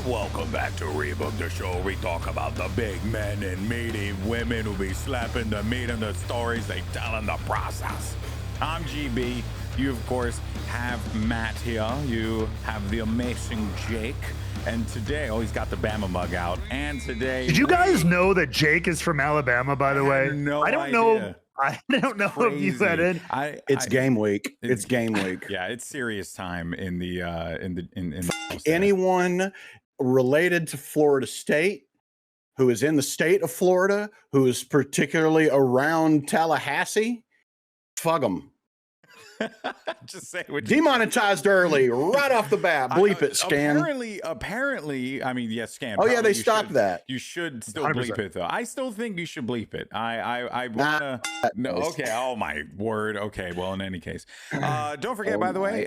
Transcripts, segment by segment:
Welcome back to Rebooked, the show we talk about the big men and meaty women who be slapping the meat and the stories they tell in the process. I'm GB. You, of course, have Matt here. You have the amazing Jake. And today, he's got the Bama mug out. And today... Did you guys know that Jake is from Alabama, by the way? No idea. I don't know if you said it. It's game week. It's game week. Yeah, it's serious time in the anyone related to Florida State, who is in the state of Florida, who is particularly around Tallahassee, fuck them. Just say what demonetized early, right off the bat. Bleep it, Scan. Apparently, I mean, yes, Scan. Oh yeah, they stopped that. You should still 100%. bleep it though. I still think you should bleep it. I wanna. No, okay. Oh my word. Okay. Well, in any case, don't forget. By the way,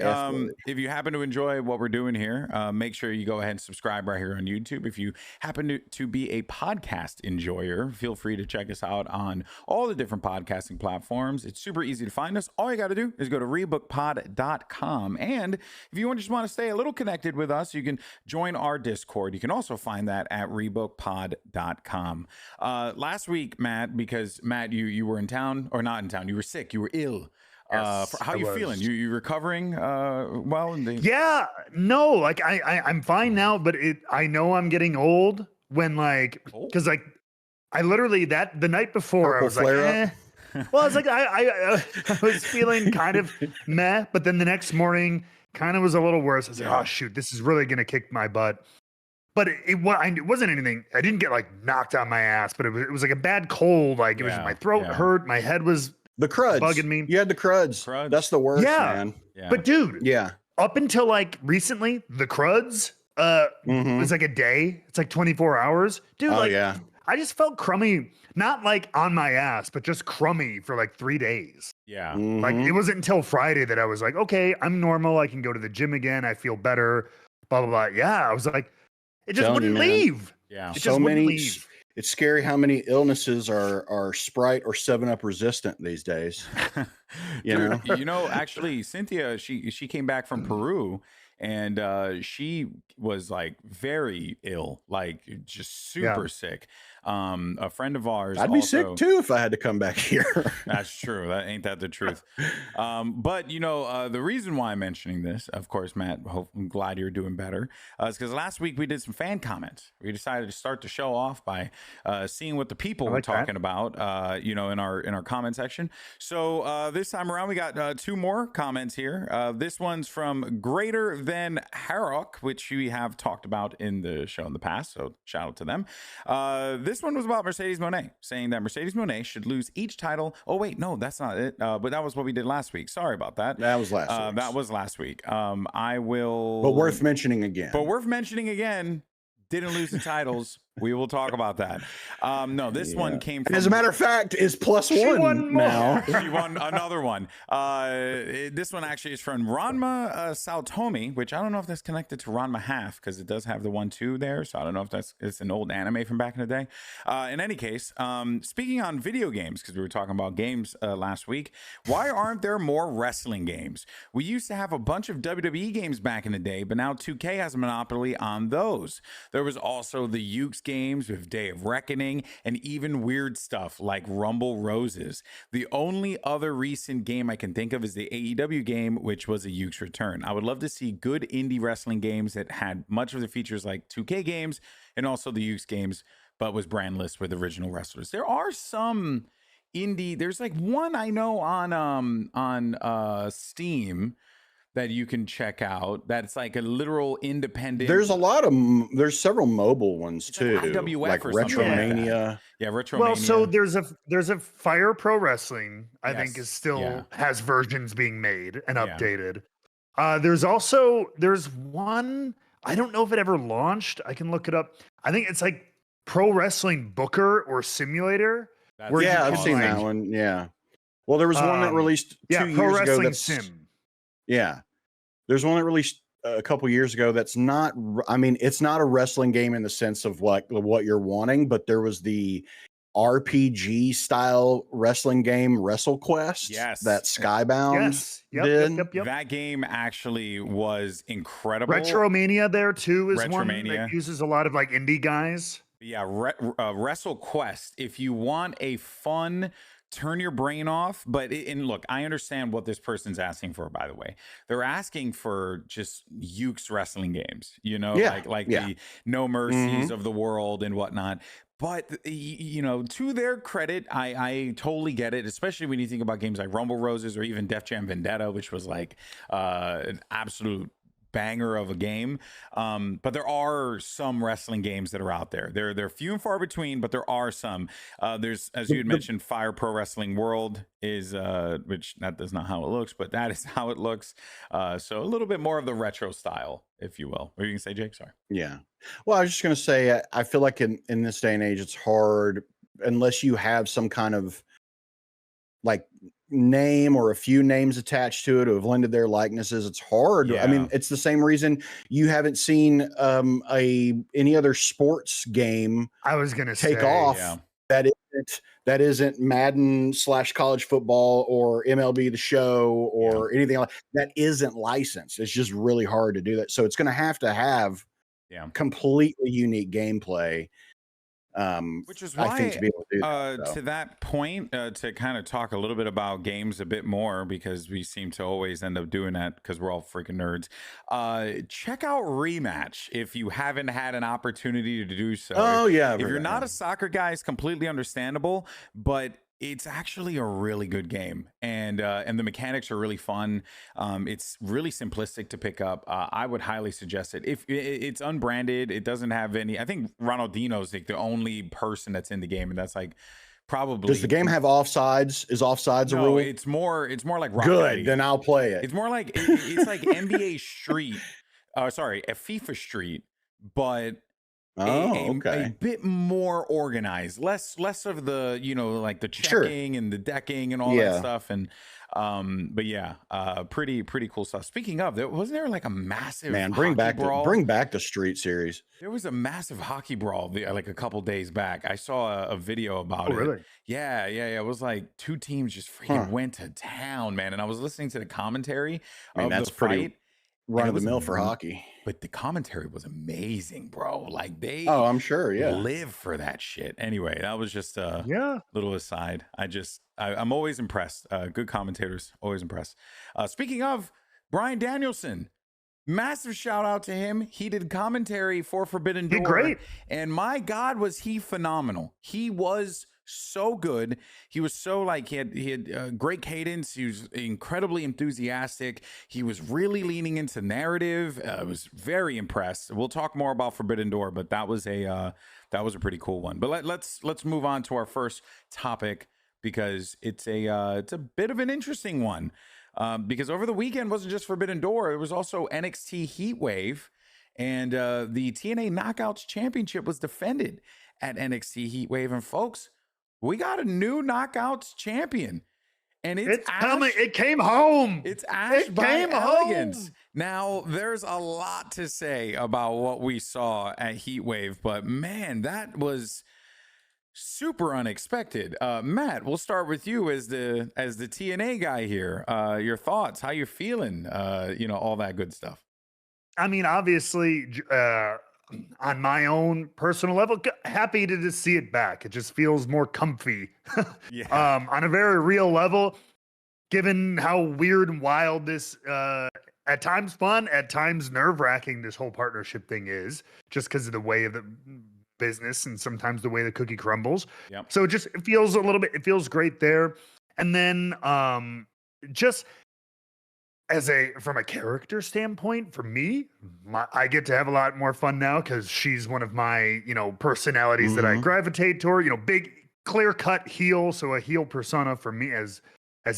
if you happen to enjoy what we're doing here, make sure you go ahead and subscribe right here on YouTube. If you happen to be a podcast enjoyer, feel free to check us out on all the different podcasting platforms. It's super easy to find us. All you got to do is go to rebookedpod.com. And if you just want to stay a little connected with us, you can join our Discord. You can also find that at rebookedpod.com. Last week, Matt, because Matt, you were in town, or not in town, you were sick, you were ill. Yes, how you feeling? You recovering well? Yeah, no, like I'm fine now, but I know I'm getting old when because I literally the night before Purple I was like, eh. Well, I was like, I was feeling kind of meh, but then the next morning kind of was a little worse. I was like, oh shoot, this is really gonna kick my butt. But it wasn't anything. I didn't get like knocked on my ass, but it was like a bad cold. Like it was my throat hurt, my head was the cruds bugging me. You had the cruds. That's the worst, man. Yeah. But dude, up until like recently, the cruds was like a day. It's like 24 hours, dude. I just felt crummy. Not like on my ass, but just crummy for like 3 days. Yeah. Like it wasn't until Friday that I was like, okay, I'm normal. I can go to the gym again. I feel better. Blah, blah, blah. Yeah. I was like, it just wouldn't leave. Yeah. It just wouldn't leave. It's scary how many illnesses are Sprite or 7-Up resistant these days. You know, actually, Cynthia, she came back from Peru. And she was like very ill, like just super sick. A friend of ours, I'd be sick too if I had to come back here. That's true. Ain't that the truth? But you know, the reason why I'm mentioning this, of course, Matt, I'm glad you're doing better, is because last week we did some fan comments. We decided to start the show off by seeing what the people were talking about, you know, in our comment section. So this time around, we got 2 more comments here. This one's from Greater Than Harrock, which we have talked about in the show in the past. So shout out to them. This one was about Mercedes Moné, saying that Mercedes Moné should lose each title. Oh, wait, no, that's not it. But that was what we did last week. Sorry about that. That was last week. That was last week. I will... But worth mentioning again. Didn't lose the titles. We will talk about that. No, this one came from... As a matter of fact, is +1 now. She won another one. This one actually is from Ranma Saotomi, which I don't know if that's connected to Ranma Half, because it does have the 1-2 there. So I don't know if it's an old anime from back in the day. In any case, speaking on video games, because we were talking about games last week, why aren't there more wrestling games? We used to have a bunch of WWE games back in the day, but now 2K has a monopoly on those. There was also the Ukes games with Day of Reckoning and even weird stuff like Rumble Roses. The only other recent game I can think of is the AEW game, which was a Ukes return. I would love to see good indie wrestling games that had much of the features like 2K games and also the Ukes games, but was brandless with original wrestlers. There are some indie, there's like one I know on Steam that you can check out. That's like a literal independent. There's there's several mobile ones too, like IWF like or something Retromania. Like yeah, Retromania. Well, so there's a Fire Pro Wrestling. I think is still has versions being made and updated. There's one. I don't know if it ever launched. I can look it up. I think it's like Pro Wrestling Booker or Simulator. I've seen that one. Yeah. Well, there was one that released 2 years Pro ago. Wrestling Sim. Yeah. There's one that released a couple years ago that's not, I mean, it's not a wrestling game in the sense of like what you're wanting, but there was the RPG style wrestling game, WrestleQuest. Yes. That Skybound Yes. did. Yep. That game actually was incredible. Retromania there too is one Retromania. that uses a lot of like indie guys. Yeah, WrestleQuest. If you want a fun, turn your brain off. But and look, I understand what this person's asking for. By the way, they're asking for just Ukes wrestling games. You know, Yeah, like yeah. the No Mercies of the world and whatnot. But you know, to their credit, I totally get it, especially when you think about games like Rumble Roses or even Def Jam Vendetta, which was like an absolute banger of a game. But there are some wrestling games that are out there. They're few and far between, but there are some. There's, as you had mentioned, Fire Pro Wrestling World is which that is not how it looks, but that is how it looks. So a little bit more of the retro style, if you will. What are you gonna say, Jake? Sorry. Yeah. Well, I was just going to say, I feel like in this day and age, it's hard unless you have some kind of like name or a few names attached to it who have lended their likenesses. It's hard. Yeah. I mean, it's the same reason you haven't seen any other sports game I was gonna take say, off Yeah. that isn't Madden / college football or MLB The Show or anything like that isn't licensed. It's just really hard to do that. So it's going to have completely unique gameplay. Which is I why, think, to be able to do that. to that point, to kind of talk a little bit about games a bit more, because we seem to always end up doing that because we're all freaking nerds. Check out Rematch if you haven't had an opportunity to do so. Oh, yeah. If you're not a soccer guy, it's completely understandable, but it's actually a really good game, and the mechanics are really fun. It's really simplistic to pick up. I would highly suggest it. If it's unbranded, it doesn't have any. I think Ronaldinho's like the only person that's in the game, and that's like probably. Does the game have offsides? Is offsides a No, rule? it's more like Rocket Good. League. Then I'll play it. It's more like it's like NBA Street. Sorry, a FIFA Street, but a bit more organized, less of the, you know, like the checking and the decking and all that stuff. And but yeah, pretty cool stuff. Speaking of, wasn't there like a massive bring back the Street series. There was a massive hockey brawl like a couple days back. I saw a video about it. Really? Yeah. It was like two teams just freaking went to town, man. And I was listening to the commentary of that's the pretty fight. Run of the mill for hockey. But the commentary was amazing, bro. Like I'm sure, live for that shit. Anyway, that was just a little aside. I'm always impressed. Good commentators, always impressed. Speaking of Bryan Danielson, massive shout out to him. He did commentary for Forbidden Door. Great. And my God, was he phenomenal. He was so good. He was so like, he had great cadence. He was incredibly enthusiastic. He was really leaning into narrative. I was very impressed. We'll talk more about Forbidden Door, but that was a pretty cool one. But let's move on to our first topic, because it's a bit of an interesting one. Because over the weekend wasn't just Forbidden Door, it was also NXT Heatwave, and the TNA Knockouts Championship was defended at NXT Heatwave. And folks, we got a new Knockouts champion, and it's coming. It came home. It's Ash By Elegance. Now, there's a lot to say about what we saw at Heatwave, but man, that was super unexpected. Matt, we'll start with you as the TNA guy here. Your thoughts, how you feeling, all that good stuff. I mean, obviously, on my own personal level, happy to just see it back. It just feels more comfy. On a very real level, given how weird and wild this, at times fun, at times nerve-wracking this whole partnership thing is, just because of the way of the business and sometimes the way the cookie crumbles. So it feels great there. And then just from a character standpoint, for me, I get to have a lot more fun now because she's one of my, personalities that I gravitate toward, big clear cut heel. So a heel persona for me as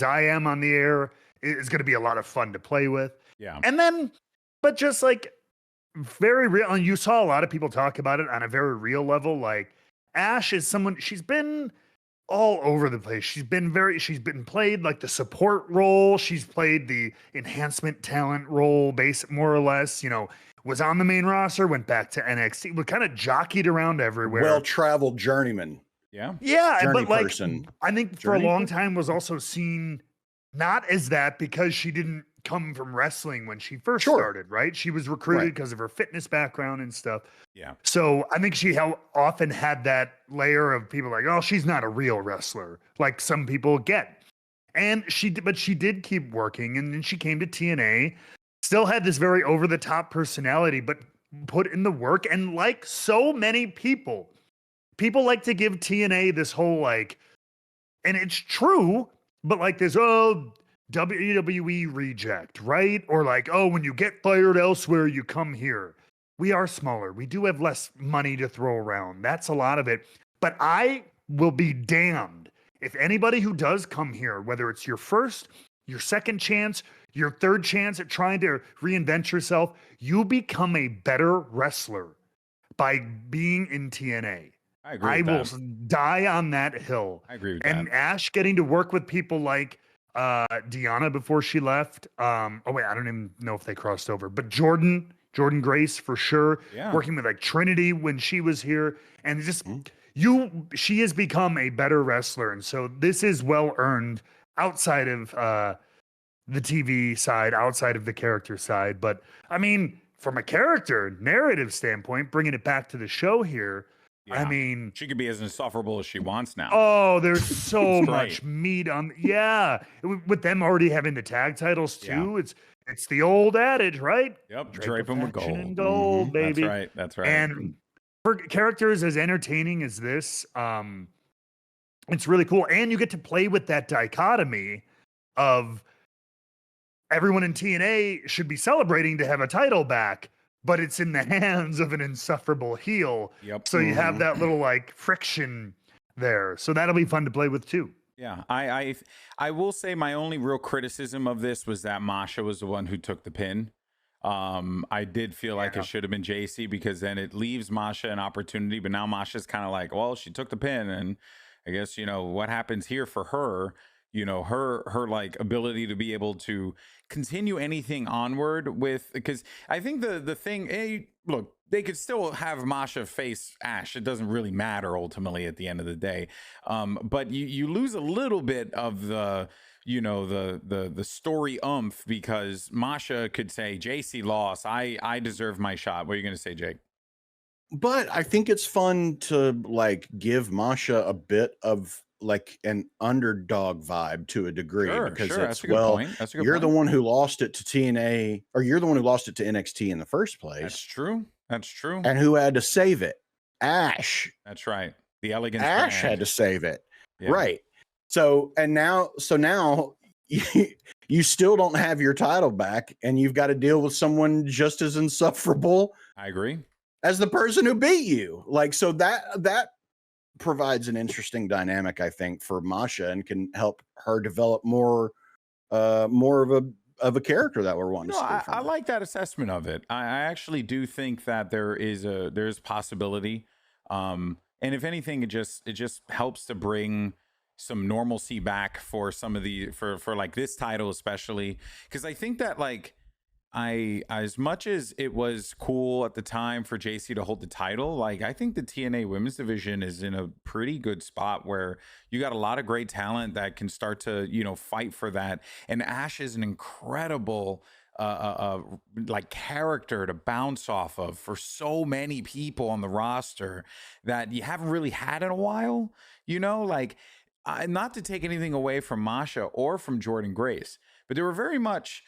I am on the air is going to be a lot of fun to play with. Yeah. And then, but just like very real. And you saw a lot of people talk about it on a very real level. Like Ash is someone, she's been all over the place. She's been played like the support role. She's played the enhancement talent role, more or less, was on the main roster, went back to NXT, but kind of jockeyed around everywhere. Well-traveled journeyman. Yeah. Yeah, Journey but like person. I think for Journey a long person? time was also seen not as that because she didn't come from wrestling when she first Sure. started, right? She was recruited Right. because of her fitness background and stuff. Yeah. So I think she often had that layer of people like, oh, she's not a real wrestler, like some people get. And but she did keep working, and then she came to TNA, still had this very over the top personality, but put in the work. And like so many people like to give TNA this whole like, and it's true, but like this, oh, WWE reject, right? Or like, oh, when you get fired elsewhere, you come here. We are smaller. We do have less money to throw around. That's a lot of it. But I will be damned if anybody who does come here, whether it's your first, your second chance, your third chance at trying to reinvent yourself, you become a better wrestler by being in TNA. I agree. I will die on that hill. I agree with and that. Ash getting to work with people like Deanna before she left. Oh wait, I don't even know if they crossed over, but Jordan Grace for sure. Yeah. Working with like Trinity when she was here, and just she has become a better wrestler, and so this is well earned outside of the TV side, outside of the character side. But I mean, from a character narrative standpoint, bringing it back to the show here. Yeah. I mean, she could be as insufferable as she wants now. Oh, there's so much meat on. Yeah, with them already having the tag titles too. Yeah. It's the old adage, right? Yep, drape them with gold. And gold, baby. That's right. And for characters as entertaining as this, it's really cool, and you get to play with that dichotomy of everyone in TNA should be celebrating to have a title back, but it's in the hands of an insufferable heel. Yep. So you have that little like friction there. So that'll be fun to play with too. Yeah. I will say my only real criticism of this was that Masha was the one who took the pin. I did feel like it should have been Jacey, because then it leaves Masha an opportunity, but now Masha's kind of like, well, she took the pin, and I guess, you know, what happens here for her, you know, her like ability to be able to continue anything onward with, because I think the thing, hey, look, they could still have Masha face Ash. It doesn't really matter ultimately at the end of the day. But you lose a little bit of the, you know, the story oomph, because Masha could say, Jacey lost. I deserve my shot. What are you going to say, Jake? But I think it's fun to like give Masha a bit of like an underdog vibe to a degree, because that's a good point. That's a good you're point. the one who lost it to TNA, or you're the one who lost it to NXT in the first place. That's true. That's true. And who had to save it? Ash. That's right. The Elegance Ash brand. had to save it. Yeah. Right. So now you still don't have your title back, and you've got to deal with someone just as insufferable. I agree. As the person who beat you. Like, so that provides an interesting dynamic, I think, for Masha, and can help her develop more of a character that we're wanting to see from I her. like that assessment of it. I actually do think that there's possibility. And if anything, it just helps to bring some normalcy back for some of the for like this title, especially because I think that like as much as it was cool at the time for Jacey to hold the title, like I think the TNA women's division is in a pretty good spot where you got a lot of great talent that can start to, you know, fight for that. And Ash is an incredible like character to bounce off of for so many people on the roster that you haven't really had in a while, you know, like not to take anything away from Masha or from Jordan Grace, but they were very much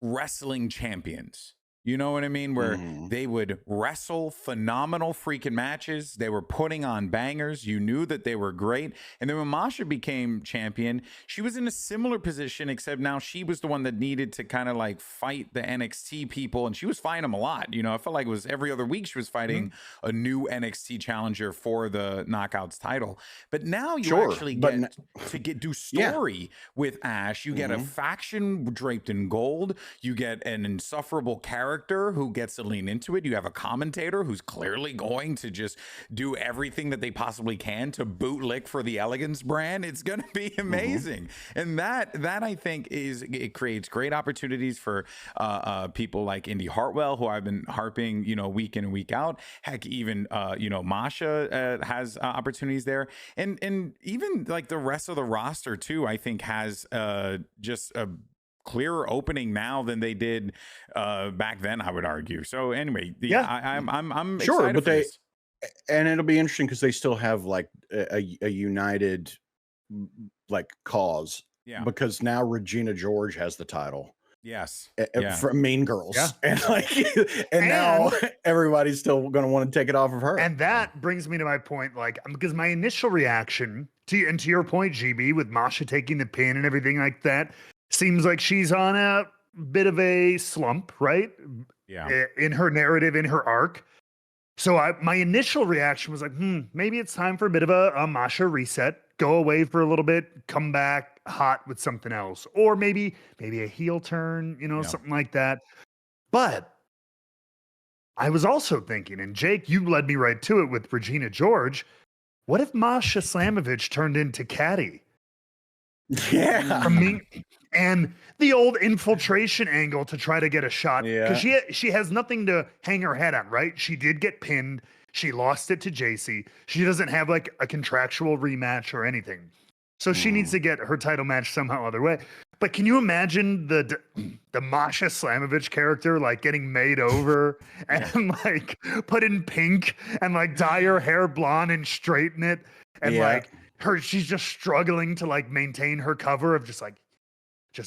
wrestling champions. You know what I mean? Where they would wrestle phenomenal freaking matches. They were putting on bangers. You knew that they were great. And then when Masha became champion, she was in a similar position, except now she was the one that needed to kind of like fight the NXT people. And she was fighting them a lot. You know, I felt like it was every other week she was fighting a new NXT challenger for the Knockouts title. But now you actually get to do story with Ash. You get a faction draped in gold. You get an insufferable character character who gets to lean into it. You have a commentator who's clearly going to just do everything that they possibly can to bootlick for the Elegance brand. It's going to be amazing. And that I think it creates great opportunities for people like Indy Hartwell, who I've been harping, week in and week out. Heck, even Masha has opportunities there, and even like the rest of the roster too, I think has just a clearer opening now than they did back then, I would argue. So anyway, I'm sure, excited but for this. And it'll be interesting because they still have like a united like cause. Yeah. Because now Regina George has the title. Yes. From Mean Girls. Yeah. And now everybody's still going to want to take it off of her. And that brings me to my point, like, because my initial reaction to your point, GB, with Masha taking the pin and everything like that, seems like she's on a bit of a slump, right? Yeah. In her narrative, in her arc. So my initial reaction was like, maybe it's time for a bit of a Masha reset. Go away for a little bit, come back hot with something else, or maybe a heel turn, something like that. But I was also thinking, and Jake, you led me right to it with Regina George. What if Masha Slammovich turned into Caddy? Yeah. From me, and the old infiltration angle to try to get a shot, because she has nothing to hang her head on, right? She did get pinned. She lost it to Jacey. She doesn't have like a contractual rematch or anything. So she needs to get her title match somehow other way. But can you imagine the Masha Slammovich character like getting made over and like put in pink and like dye her hair blonde and straighten it, and like she's just struggling to like maintain her cover of just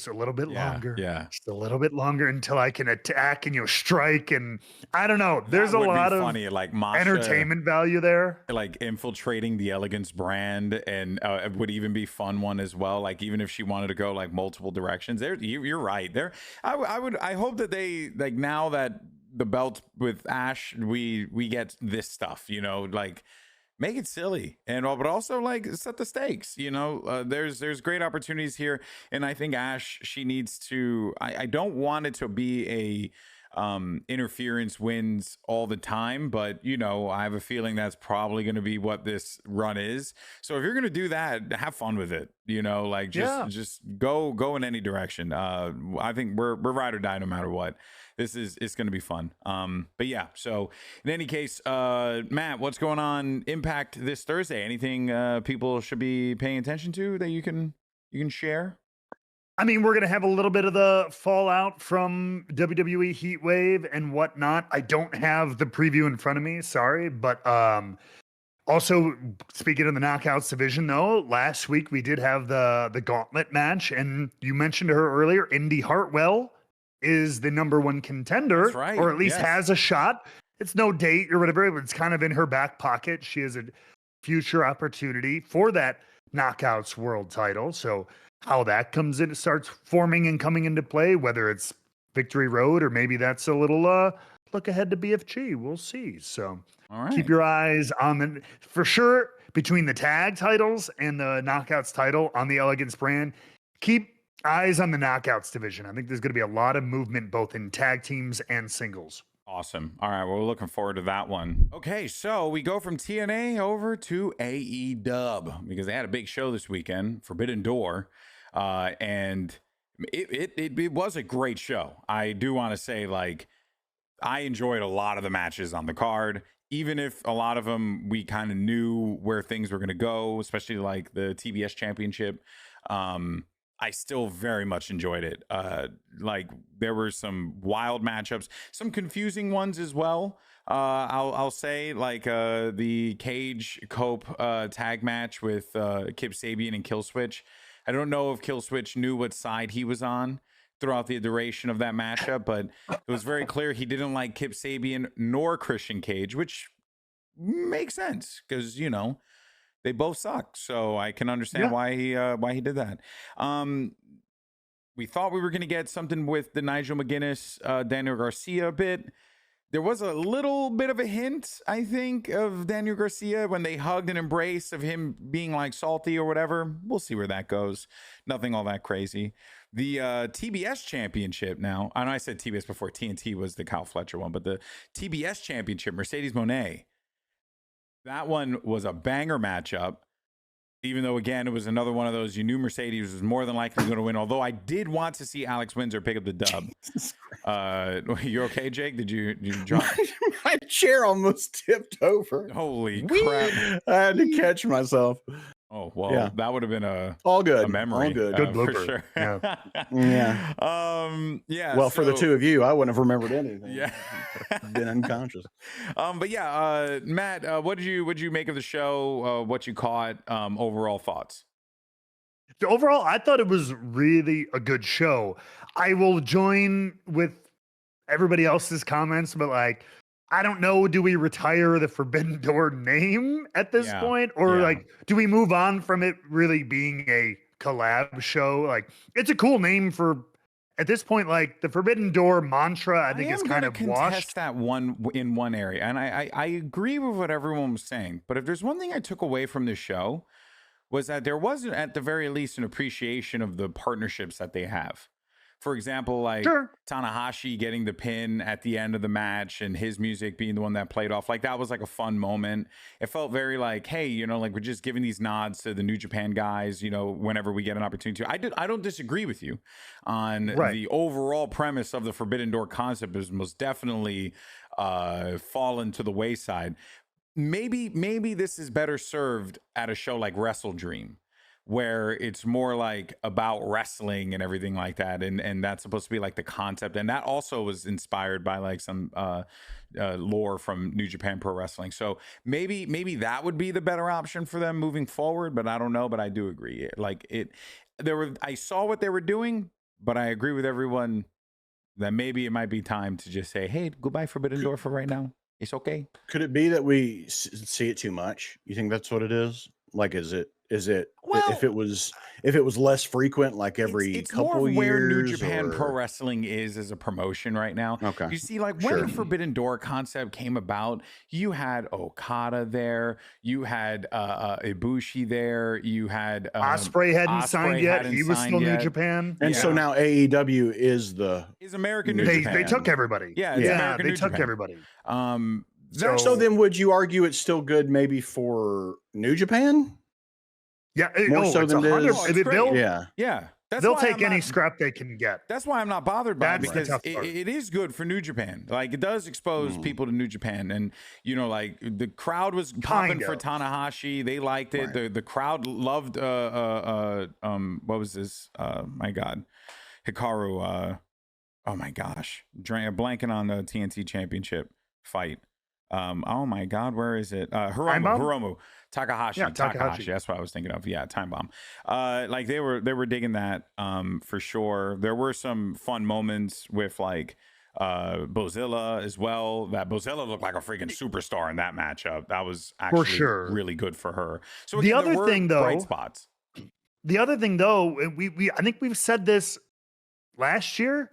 a little bit longer. Yeah. Just a little bit longer until I can attack and strike. And I don't know. There's a lot of funny, like Masha, entertainment value there. Like infiltrating the Elegance brand, and it would even be fun one as well. Like even if she wanted to go like multiple directions, you're right. I hope that they, like, now that the belt with Ash, we get this stuff, like, make it silly, but also like set the stakes. There's great opportunities here, and I think Ash, she needs to. I don't want it to be a interference wins all the time, but I have a feeling that's probably going to be what this run is. So if you're going to do that, have fun with it. Like just go in any direction. I think we're ride or die no matter what. It's going to be fun. But yeah, so in any case, Matt, what's going on Impact this Thursday? Anything people should be paying attention to that you can share? I mean, we're going to have a little bit of the fallout from WWE Heatwave and whatnot. I don't have the preview in front of me, sorry. But also, speaking of the Knockouts division, though, last week we did have the Gauntlet match. And you mentioned her earlier, Indy Hartwell is the #1 contender. That's right. Or at least has a shot. It's no date or whatever, but it's kind of in her back pocket. She has a future opportunity for that Knockouts world title. So how that comes in, it starts forming and coming into play, whether it's Victory Road or maybe that's a little look ahead to BFG. We'll see. So keep your eyes on for sure, between the tag titles and the Knockouts title on the Elegance brand. Keep eyes on the Knockouts division. I think there's going to be a lot of movement both in tag teams and singles. Awesome. All right, well, we're looking forward to that one. Okay, so we go from TNA over to AEW because they had a big show this weekend, Forbidden Door, and it was a great show. I do want to say, like, I enjoyed a lot of the matches on the card, even if a lot of them we kind of knew where things were going to go, especially like the TBS Championship. I still very much enjoyed it. Like, there were some wild matchups, some confusing ones as well. I'll say, like the Cage Cope tag match with Kip Sabian and Killswitch. I don't know if Killswitch knew what side he was on throughout the duration of that matchup, but it was very clear he didn't like Kip Sabian nor Christian Cage, which makes sense because, they both suck, so I can understand why he did that. We thought we were going to get something with the Nigel McGuinness, Daniel Garcia bit. There was a little bit of a hint, I think, of Daniel Garcia when they hugged and embraced of him being like salty or whatever. We'll see where that goes. Nothing all that crazy. The TBS championship now, I know I said TBS before, TNT was the Kyle Fletcher one, but the TBS championship, Mercedes Moné, that one was a banger matchup. Even though, again, it was another one of those, you knew Mercedes was more than likely going to win. Although I did want to see Alex Windsor pick up the dub. You okay, Jake? Did you drop? My chair almost tipped over. Holy crap. I had to catch myself. Oh, well, that would have been all good. A memory. All good. Good blooper. For sure. Yeah. Yeah. Well, for the two of you, I wouldn't have remembered anything. Yeah. Been unconscious. But yeah, Matt, what did you make of the show? What you caught? Overall thoughts? Overall, I thought it was really a good show. I will join with everybody else's comments, but like, I don't know, do we retire the Forbidden Door name at this point? Or like, do we move on from it really being a collab show? Like, it's a cool name for, at this point, like the Forbidden Door mantra, I think is kind of washed. That one in one area. And I agree with what everyone was saying. But if there's one thing I took away from this show, was that there wasn't, at the very least, an appreciation of the partnerships that they have. For example, like Tanahashi getting the pin at the end of the match and his music being the one that played off. Like, that was like a fun moment. It felt very like, hey, you know, like we're just giving these nods to the New Japan guys, you know, whenever we get an opportunity to. I don't disagree with you on the overall premise of the Forbidden Door concept is most definitely fallen to the wayside. Maybe this is better served at a show like Wrestle Dream, where it's more like about wrestling and everything like that. And that's supposed to be like the concept. And that also was inspired by like some lore from New Japan Pro Wrestling. So maybe that would be the better option for them moving forward, but I don't know. But I do agree. I saw what they were doing, but I agree with everyone that maybe it might be time to just say, hey, goodbye Forbidden Door for right now. It's okay. Could it be that we see it too much? You think that's what it is? Like, is it well, if it was less frequent, like every it's couple more of years, where New Japan Pro Wrestling is as a promotion right now. Okay, you see, like when the Forbidden Door concept came about, you had Okada there, you had Ibushi there, you had Ospreay hadn't signed yet. He was still New Japan, and so now AEW is American New Japan. They took everybody. They took everybody. So then, would you argue it's still good, maybe for New Japan? Yeah, more so than they'll take any scrap they can get. That's why I'm not bothered by it, because it is good for New Japan. Like, it does expose people to New Japan, and you know, like the crowd was popping for Tanahashi. They liked it. The crowd loved what was this? My God, Hikaru. Oh my gosh, blanking on the TNT Championship fight. Oh my God, where is it? Hiromu Takahashi. Takahashi. That's what I was thinking of. Yeah, Time Bomb. Like they were digging that for sure. There were some fun moments with like Bozilla as well. That Bozilla looked like a freaking superstar in that matchup. That was actually really good for her. So again, the other thing, though, bright spots. The other thing, though, we I think we've said this last year.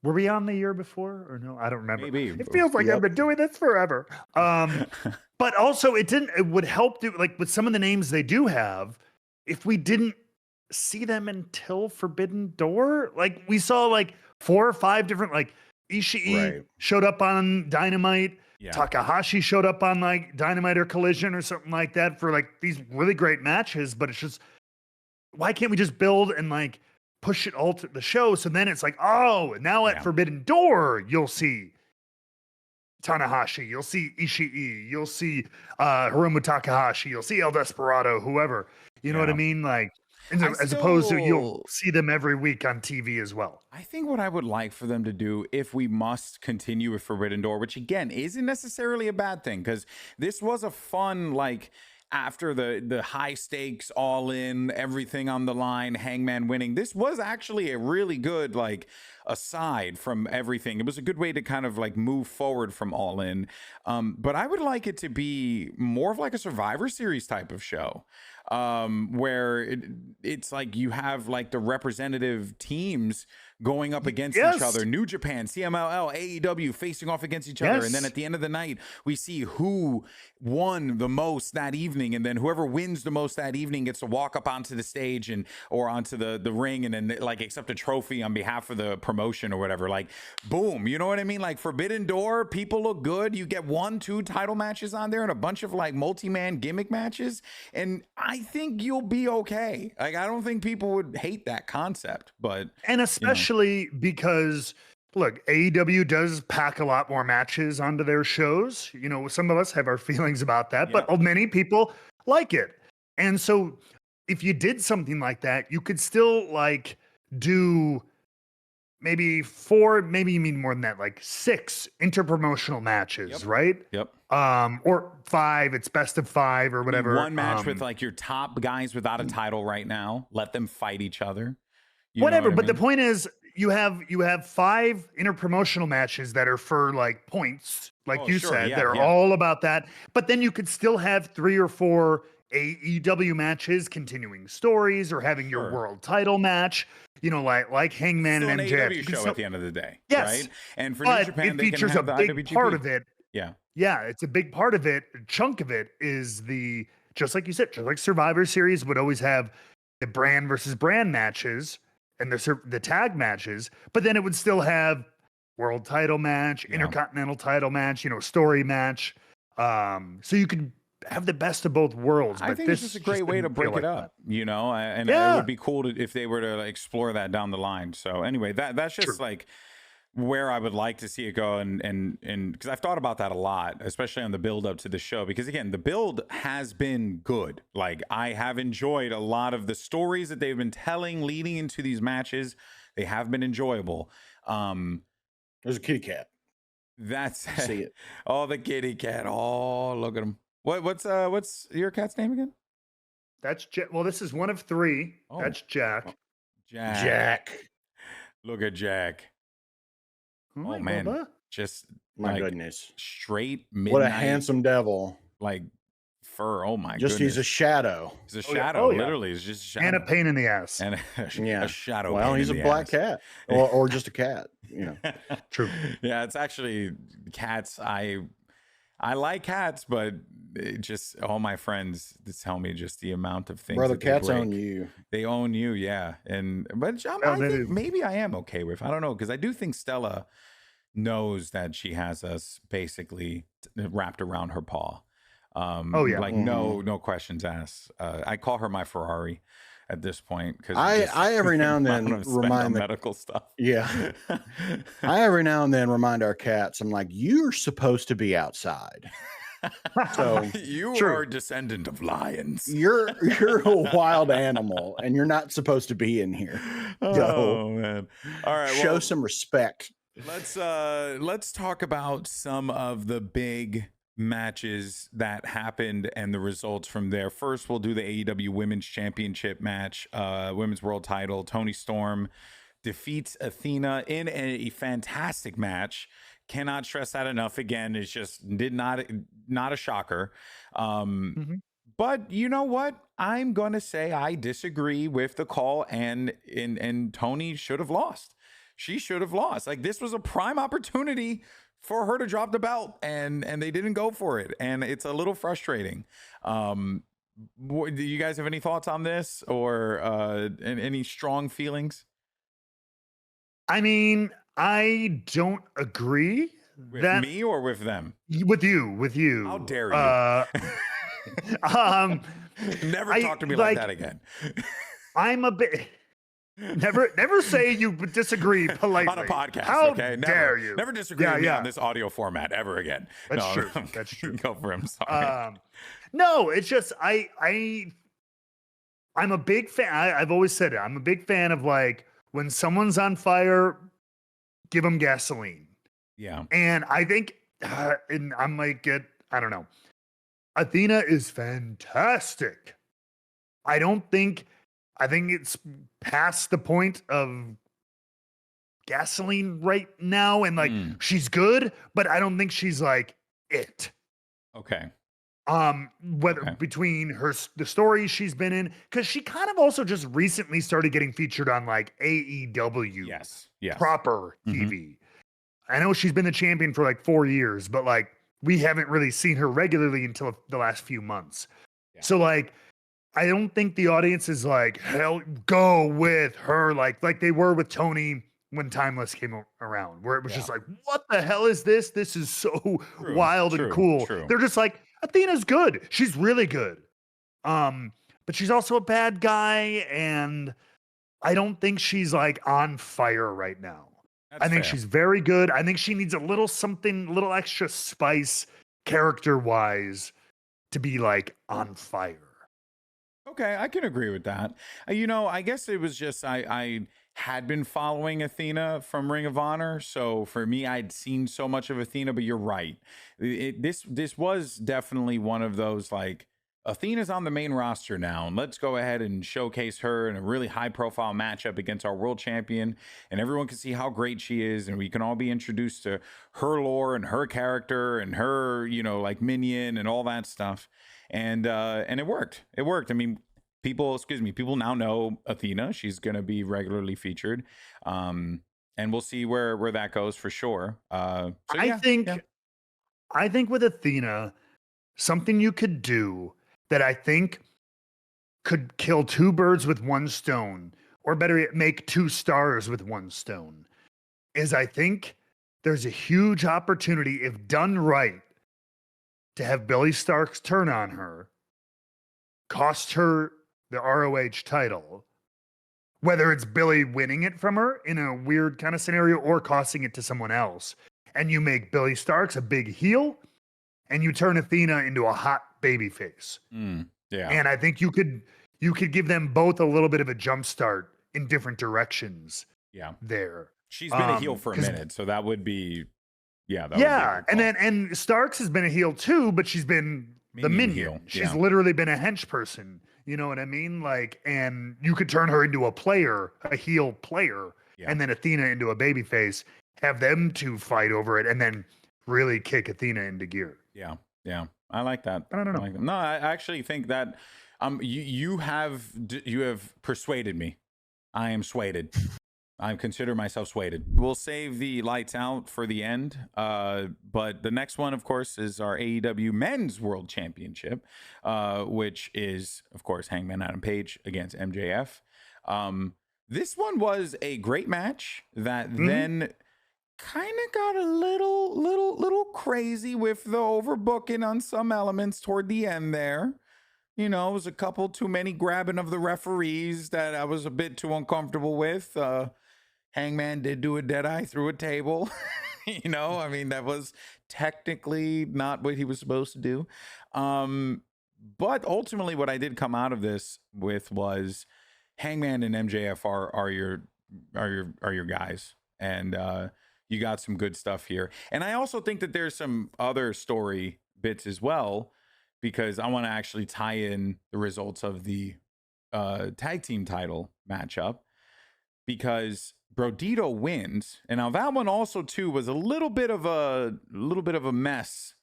Were we on the year before or no? I don't remember. Maybe. It feels like I've been doing this forever. But also it would help like with some of the names they do have, if we didn't see them until Forbidden Door, like we saw like 4 or 5 different, like Ishii showed up on Dynamite. Yeah. Takahashi showed up on like Dynamite or Collision or something like that for like these really great matches. But it's just, why can't we just build and like push it all to the show? So then it's like, oh, now at Forbidden Door, you'll see Tanahashi, you'll see Ishii, you'll see Hiromu Takahashi, you'll see El Desperado, whoever. You know what I mean? Like, as opposed to you'll see them every week on TV as well. I think what I would like for them to do, if we must continue with Forbidden Door, which again isn't necessarily a bad thing, because this was a fun, like, after the high stakes, all in, everything on the line, Hangman winning, this was actually a really good, like, aside from everything. It was a good way to kind of like move forward from All In. But I would like it to be more of like a Survivor Series type of show. where it's like you have like the representative teams going up against Yes. each other. New Japan, CMLL, AEW facing off against each other. Yes. And then at the end of the night, we see who won the most that evening. And then whoever wins the most that evening gets to walk up onto the stage or onto the ring and then like accept a trophy on behalf of the promotion or whatever. Like, boom, you know what I mean? Like Forbidden Door, people look good. You get 1-2 title matches on there and a bunch of like multi-man gimmick matches. And I think you'll be okay. Like, I don't think people would hate that concept, but. And especially because, look, AEW does pack a lot more matches onto their shows. You know, some of us have our feelings about that, but many people like it. And so if you did something like that, you could still like do maybe 4, maybe you mean more than that, like 6 interpromotional matches, right? Yep. Or 5, it's best of 5 or whatever. One match with like your top guys without a title right now. Let them fight each other. You Whatever, know what but I mean? the point is you have 5 interpromotional matches that are for like points, like you sure, said, yeah, that are yeah. all about that. But then you could still have 3 or 4 AEW matches, continuing stories, or having your Sure. world title match. You know, like Hangman Still and an MJF. AEW You can show still- at the end of the day. Yes, Right? And for New but Japan, it they can features have a the big IWGP. part of it. Yeah. Yeah, it's a big part of it. A chunk of it is just like you said, just like Survivor Series would always have the brand versus brand matches and the tag matches, but then it would still have world title match, intercontinental title match, you know, story match. So you could have the best of both worlds. I But think this it's just a great way to didn't feel break it like up, you know, and Yeah. it would be cool if they were to like, explore that down the line. So anyway, that's just True. like where I would like to see it go. And because I've thought about that a lot, especially on the build up to the show, because again, the build has been good. Like I have enjoyed a lot of the stories that they've been telling leading into these matches. They have been enjoyable. There's a kitty cat. That's See it. Oh, the kitty cat. Oh, look at him. What's your cat's name again? That's well, this is one of 3. Oh. That's Jack. Jack. Look at Jack. All Oh right, man, Bubba. just My like, goodness. straight midnight. What a handsome devil. like fur. Oh my Just goodness. he's a shadow. He's a Oh, yeah. shadow. Oh, yeah. Literally, he's just a shadow. And a pain in the ass. And Yeah. a shadow. Well, pain he's a in the black ass. cat. Or just a cat. You know. True. Yeah, it's actually cats. I like cats, but it just all my friends tell me just the amount of things. Brother, that they cats break. own you. They own you, yeah. But Well, I they think do. maybe I am okay with. I don't know, because I do think Stella knows that she has us basically wrapped around her paw. Oh, yeah. Like no questions asked. I call her my Ferrari at this point because I every now and then remind the medical stuff. Yeah. I every now and then remind our cats, I'm like, you're supposed to be outside. So You True. are a descendant of lions. you're a wild animal and you're not supposed to be in here. Oh man! All right, Show well, some respect. let's talk about some of the big matches that happened and the results from there. First, we'll do the AEW Women's Championship match, Women's World Title. Toni Storm defeats Athena in a fantastic match. Cannot stress that enough. Again, it's just not a shocker. But you know what? I'm gonna say I disagree with the call, and Toni should have lost. She should have lost. Like, this was a prime opportunity for her to drop the belt, and they didn't go for it, and it's a little frustrating. Do you guys have any thoughts on this, or any strong feelings I mean, I don't agree with that me or with them? with you. How dare you? Never I- talk to me like- like that again. I'm a bit. Never say you disagree politely On a podcast, How okay? Never, dare you? Never disagree with me on this audio format ever again. That's No, true. That's true. Go for him. Sorry. No, it's just I'm a big fan. I've always said it. I'm a big fan of, like, when someone's on fire, give them gasoline. Yeah. And I think, and I might get, I don't know. Athena is fantastic. I think it's past the point of gasoline right now. And like, she's good, but I don't think she's like it. Okay. Whether between the stories she's been in, because she kind of also just recently started getting featured on like AEW, yes, proper TV. I know she's been the champion for like 4 years, but like we haven't really seen her regularly until the last few months. Yeah. So like, I don't think the audience is like, hell, go with her like they were with Toni when Timeless came around, where it was just like, what the hell is this? This is so wild and cool. They're just like, Athena's good. She's really good. But she's also a bad guy, and I don't think she's like on fire right now. I think she's very good. I think she needs a little extra spice character-wise to be like on fire. Okay, I can agree with that. I guess it was just I had been following Athena from Ring of Honor, so for me, I'd seen so much of Athena. But you're right, this was definitely one of those like, Athena's on the main roster now, and let's go ahead and showcase her in a really high-profile matchup against our world champion, and everyone can see how great she is, and we can all be introduced to her lore and her character and her, like minion and all that stuff, and it worked. It worked. I mean, people now know Athena. She's going to be regularly featured, and we'll see where that goes for sure. I think with Athena, something you could do that I think could kill two birds with one stone, or better yet, make two stars with one stone, is I think there's a huge opportunity, if done right, to have Billy Starkz turn on her, cost her the ROH title, whether it's Billy winning it from her in a weird kind of scenario or costing it to someone else. And you make Billy Starkz a big heel, and you turn Athena into a hot baby face. Yeah. And I think you could give them both a little bit of a jump start in different directions. Yeah. There. She's been a heel for a minute, so that would be and Starkz has been a heel too, but she's been the minion. Heel. She's literally been a hench person. You know what I mean? Like, and you could turn her into a heel player, and then Athena into a baby face, have them two fight over it, and then really kick Athena into gear. Yeah. I like that. I don't know. No, I actually think that you have persuaded me. I am swayed. I consider myself swayed. We'll save the lights out for the end. But the next one, of course, is our AEW Men's World Championship, which is, of course, Hangman Adam Page against MJF. This one was a great match that then kind of got a little crazy with the overbooking on some elements toward the end there. It was a couple too many grabbing of the referees that I was a bit too uncomfortable with. Hangman did do a deadeye through a table. I mean, that was technically not what he was supposed to do. But ultimately what I did come out of this with was Hangman and MJF are your guys. And you got some good stuff here. And I also think that there's some other story bits as well, because I want to actually tie in the results of the tag team title matchup, because Brodito wins. And now that one also too was a little bit of a mess,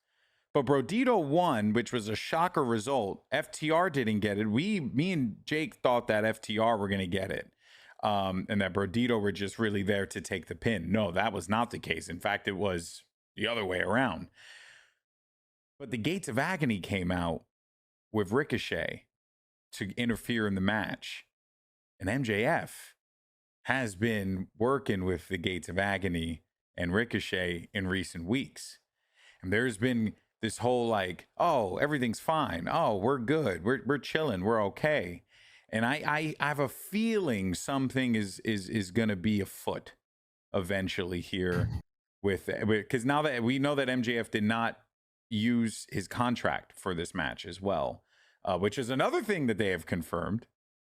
but Brodito won, which was a shocker result. FTR didn't get it. Me and Jake thought that FTR were going to get it. And that Brodito were just really there to take the pin. No, that was not the case. In fact, it was the other way around. But the Gates of Agony came out with Ricochet to interfere in the match. And MJF has been working with the Gates of Agony and Ricochet in recent weeks. And there's been this whole like, oh, everything's fine. Oh, we're good. We're chilling. We're okay. And I have a feeling something is going to be afoot eventually here because now that we know that MJF did not use his contract for this match as well, which is another thing that they have confirmed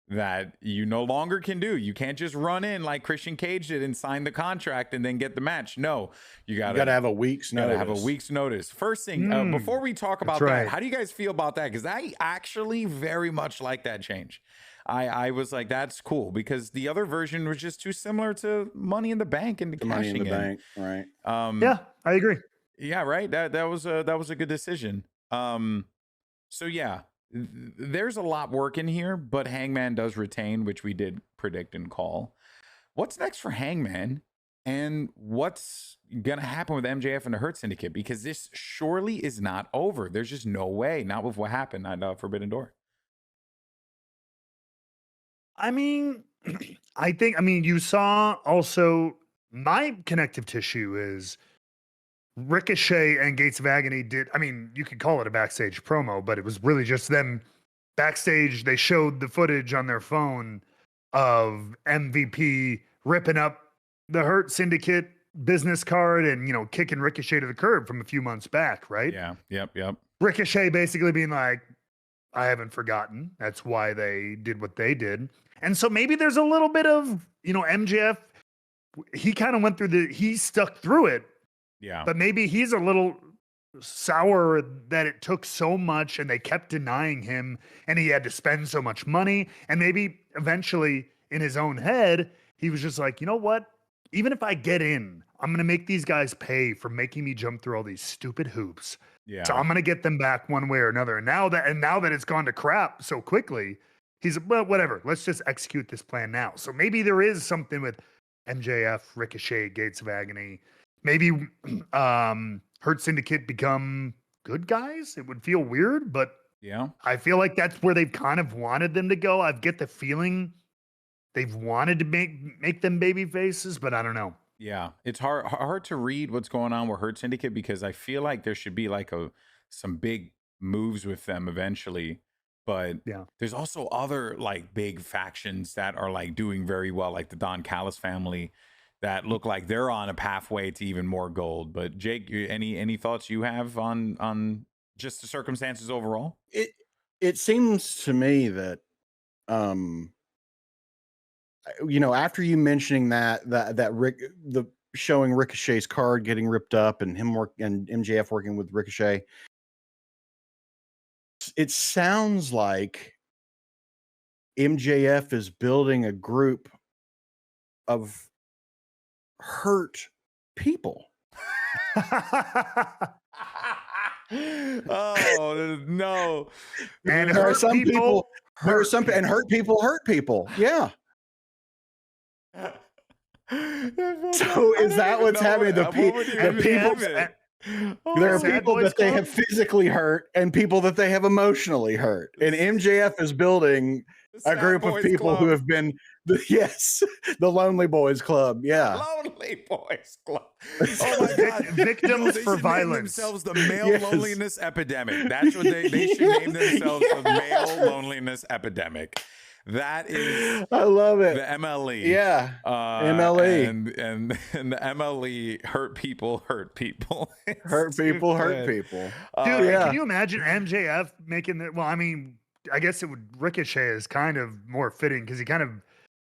that you no longer can do. You can't just run in like Christian Cage did and sign the contract and then get the match. No, you got to have a week's notice. First thing, before we talk about that, how do you guys feel about that? Because I actually very much like that change. I was like, that's cool, because the other version was just too similar to Money in the Bank and the Money in the Bank, right? Yeah, I agree. Yeah, right. That was a good decision. So yeah, there's a lot working here, but Hangman does retain, which we did predict and call. What's next for Hangman? And what's going to happen with MJF and the Hurt Syndicate? Because this surely is not over. There's just no way, not with what happened at Forbidden Door. I mean, you saw also my connective tissue is Ricochet and Gates of Agony you could call it a backstage promo, but it was really just them backstage. They showed the footage on their phone of MVP ripping up the Hurt Syndicate business card and, kicking Ricochet to the curb from a few months back, right? Yeah. Yep. Ricochet basically being like, I haven't forgotten. That's why they did what they did. And so maybe there's a little bit of, MJF, he kind of went through he stuck through it. Yeah. But maybe he's a little sour that it took so much and they kept denying him and he had to spend so much money. And maybe eventually in his own head, he was just like, you know what? Even if I get in, I'm going to make these guys pay for making me jump through all these stupid hoops. Yeah. So I'm going to get them back one way or another. And now that it's gone to crap so quickly, he's, well, whatever. Let's just execute this plan now. So maybe there is something with MJF, Ricochet, Gates of Agony. Maybe Hurt Syndicate become good guys. It would feel weird, but yeah, I feel like that's where they've kind of wanted them to go. I get the feeling they've wanted to make them baby faces, but I don't know. Yeah, it's hard to read what's going on with Hurt Syndicate because I feel like there should be like some big moves with them eventually. But yeah, there's also other like big factions that are like doing very well, like the Don Callis family, that look like they're on a pathway to even more gold. But Jake, any thoughts you have on just the circumstances overall? It seems to me that after you mentioning that the showing Ricochet's card getting ripped up and and MJF working with Ricochet, it sounds like MJF is building a group of hurt people. Oh no! And there are some people and hurt people hurt people. Yeah. So is that what's happening? The people. There are people that they have physically hurt and people that they have emotionally hurt. And MJF is building a group of people who have been the Lonely Boys Club. Yeah. Lonely Boys Club. Oh my God. Victims for violence. Themselves the male loneliness epidemic. That's what they should name themselves, the male loneliness epidemic. That is, I love it. The MLE. Yeah. MLE. And the MLE hurt people. Hurt people. Hurt people. Dude, can you imagine MJF making that? Well, I mean, I guess it would Ricochet is kind of more fitting because he kind of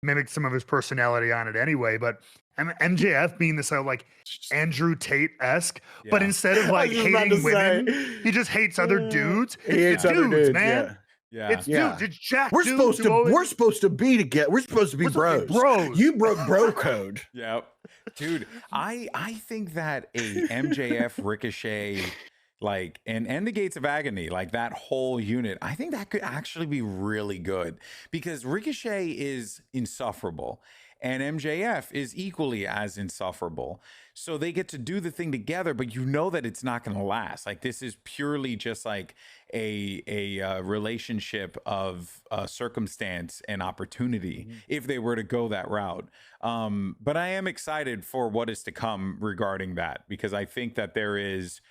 mimicked some of his personality on it anyway. But MJF being this like Andrew Tate-esque, but instead of like hating women, he just hates other dudes. He hates other dudes, man. Yeah. It's dudes. It's Jack. We're supposed to be together. We're supposed to be bros. You broke bro code. Yep. Dude, I think that a MJF Ricochet and the Gates of Agony, like that whole unit, I think that could actually be really good because Ricochet is insufferable and MJF is equally as insufferable. So they get to do the thing together, but you know that it's not going to last. Like this is purely just like a relationship of circumstance and opportunity if they were to go that route. But I am excited for what is to come regarding that because I think that there is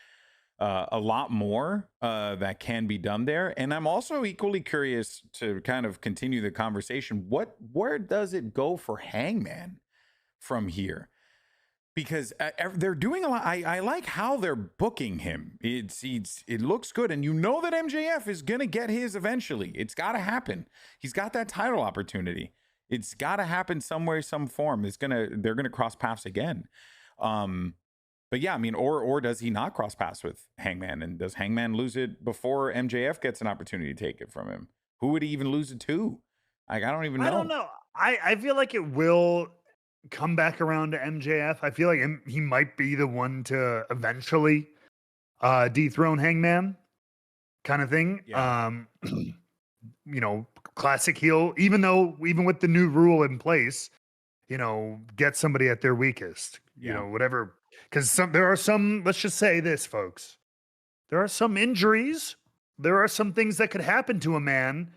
a lot more that can be done there. And I'm also equally curious to kind of continue the conversation. Where does it go for Hangman from here? Because they're doing a lot. I like how they're booking him. It looks good. And you know that MJF is going to get his eventually. It's got to happen. He's got that title opportunity. It's got to happen some way, some form. They're going to cross paths again. But yeah, I mean, or does he not cross paths with Hangman? And does Hangman lose it before MJF gets an opportunity to take it from him? Who would he even lose it to? Like, I don't even know. I don't know. I feel like it will come back around to MJF. I feel like he might be the one to eventually dethrone Hangman. kind of thing. Yeah. Classic heel, even with the new rule in place, get somebody at their weakest, whatever. Because there are some, let's just say this, folks, there are some injuries, there are some things that could happen to a man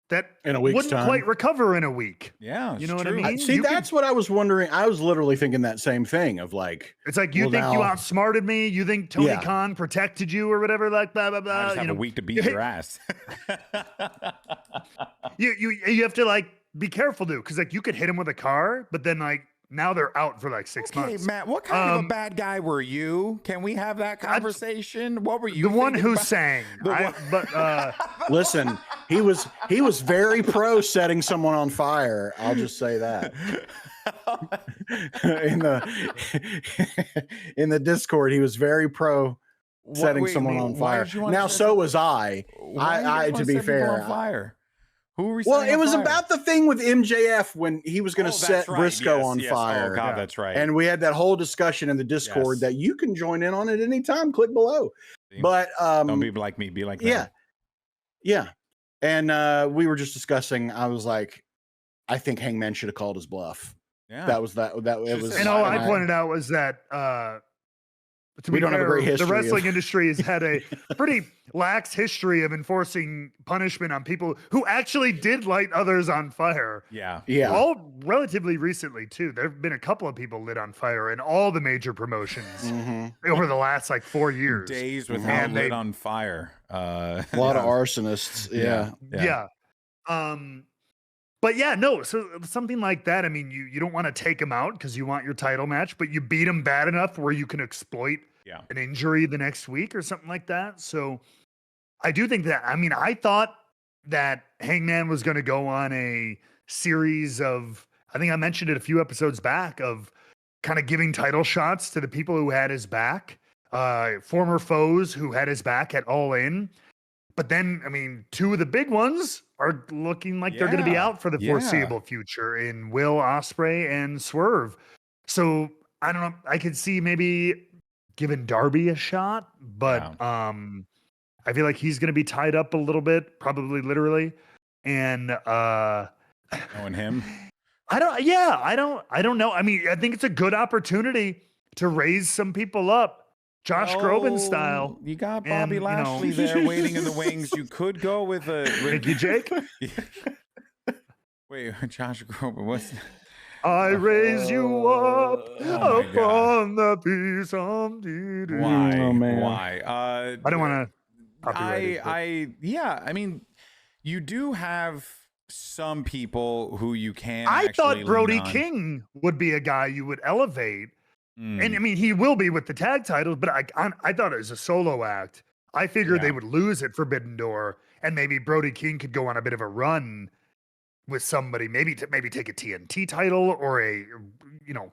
that in a week's wouldn't time. quite recover in a week. Yeah, you know what I mean? See, that's what I was wondering. I was literally thinking that same thing of like, it's like, you think you outsmarted me? You think Tony Khan protected you or whatever? Like blah blah blah. I just have a week to beat your ass. you have to like be careful, dude, because like you could hit him with a car, but then like now they're out for like 6 months. Hey, Matt, what kind of a bad guy were you? Can we have that conversation? What were you? The one who sang. Listen, he was very pro setting someone on fire. I'll just say that. in the Discord, he was very pro setting someone on fire. Now, so was I. To be fair, on fire. Well, it was about the thing with MJF when he was going to set Briscoe on fire. Oh, God, that's right. And we had that whole discussion in the Discord that you can join in on at any time. Click below. But don't be like me. Be like that. Yeah. And we were just discussing. I was like, I think Hangman should have called his bluff. Yeah, that was. And all I pointed out was that. We don't have a great history. The wrestling industry has had a pretty lax history of enforcing punishment on people who actually did light others on fire. Yeah. All relatively recently, too. There have been a couple of people lit on fire in all the major promotions over the last like 4 years. Days with lit on fire. A lot of arsonists. Yeah. But yeah, no, so something like that. I mean, you don't want to take him out because you want your title match, but you beat him bad enough where you can exploit an injury the next week or something like that. So I do think that, I mean, I thought that Hangman was going to go on a series of, I think I mentioned it a few episodes back, of kind of giving title shots to the people who had his back, former foes who had his back at All In. But then, I mean, two of the big ones are looking like they're going to be out for the foreseeable future in Will Ospreay and Swerve. So I don't know. I could see maybe giving Darby a shot, but I feel like he's going to be tied up a little bit, probably literally. And knowing him, I don't know. I mean, I think it's a good opportunity to raise some people up. Josh Groban style. You got Bobby Lashley there waiting in the wings. You could go with a Ricky Jake. Wait, Josh Groban. What's I raise you up upon the piece of duty. Why? Oh, man. Why? I don't want to. I mean, you do have some people who you can. I thought Brody King would be a guy you would elevate. And I mean, he will be with the tag titles, but I thought it was a solo act. I figured they would lose at Forbidden Door, and maybe Brody King could go on a bit of a run with somebody, maybe take a TNT title or a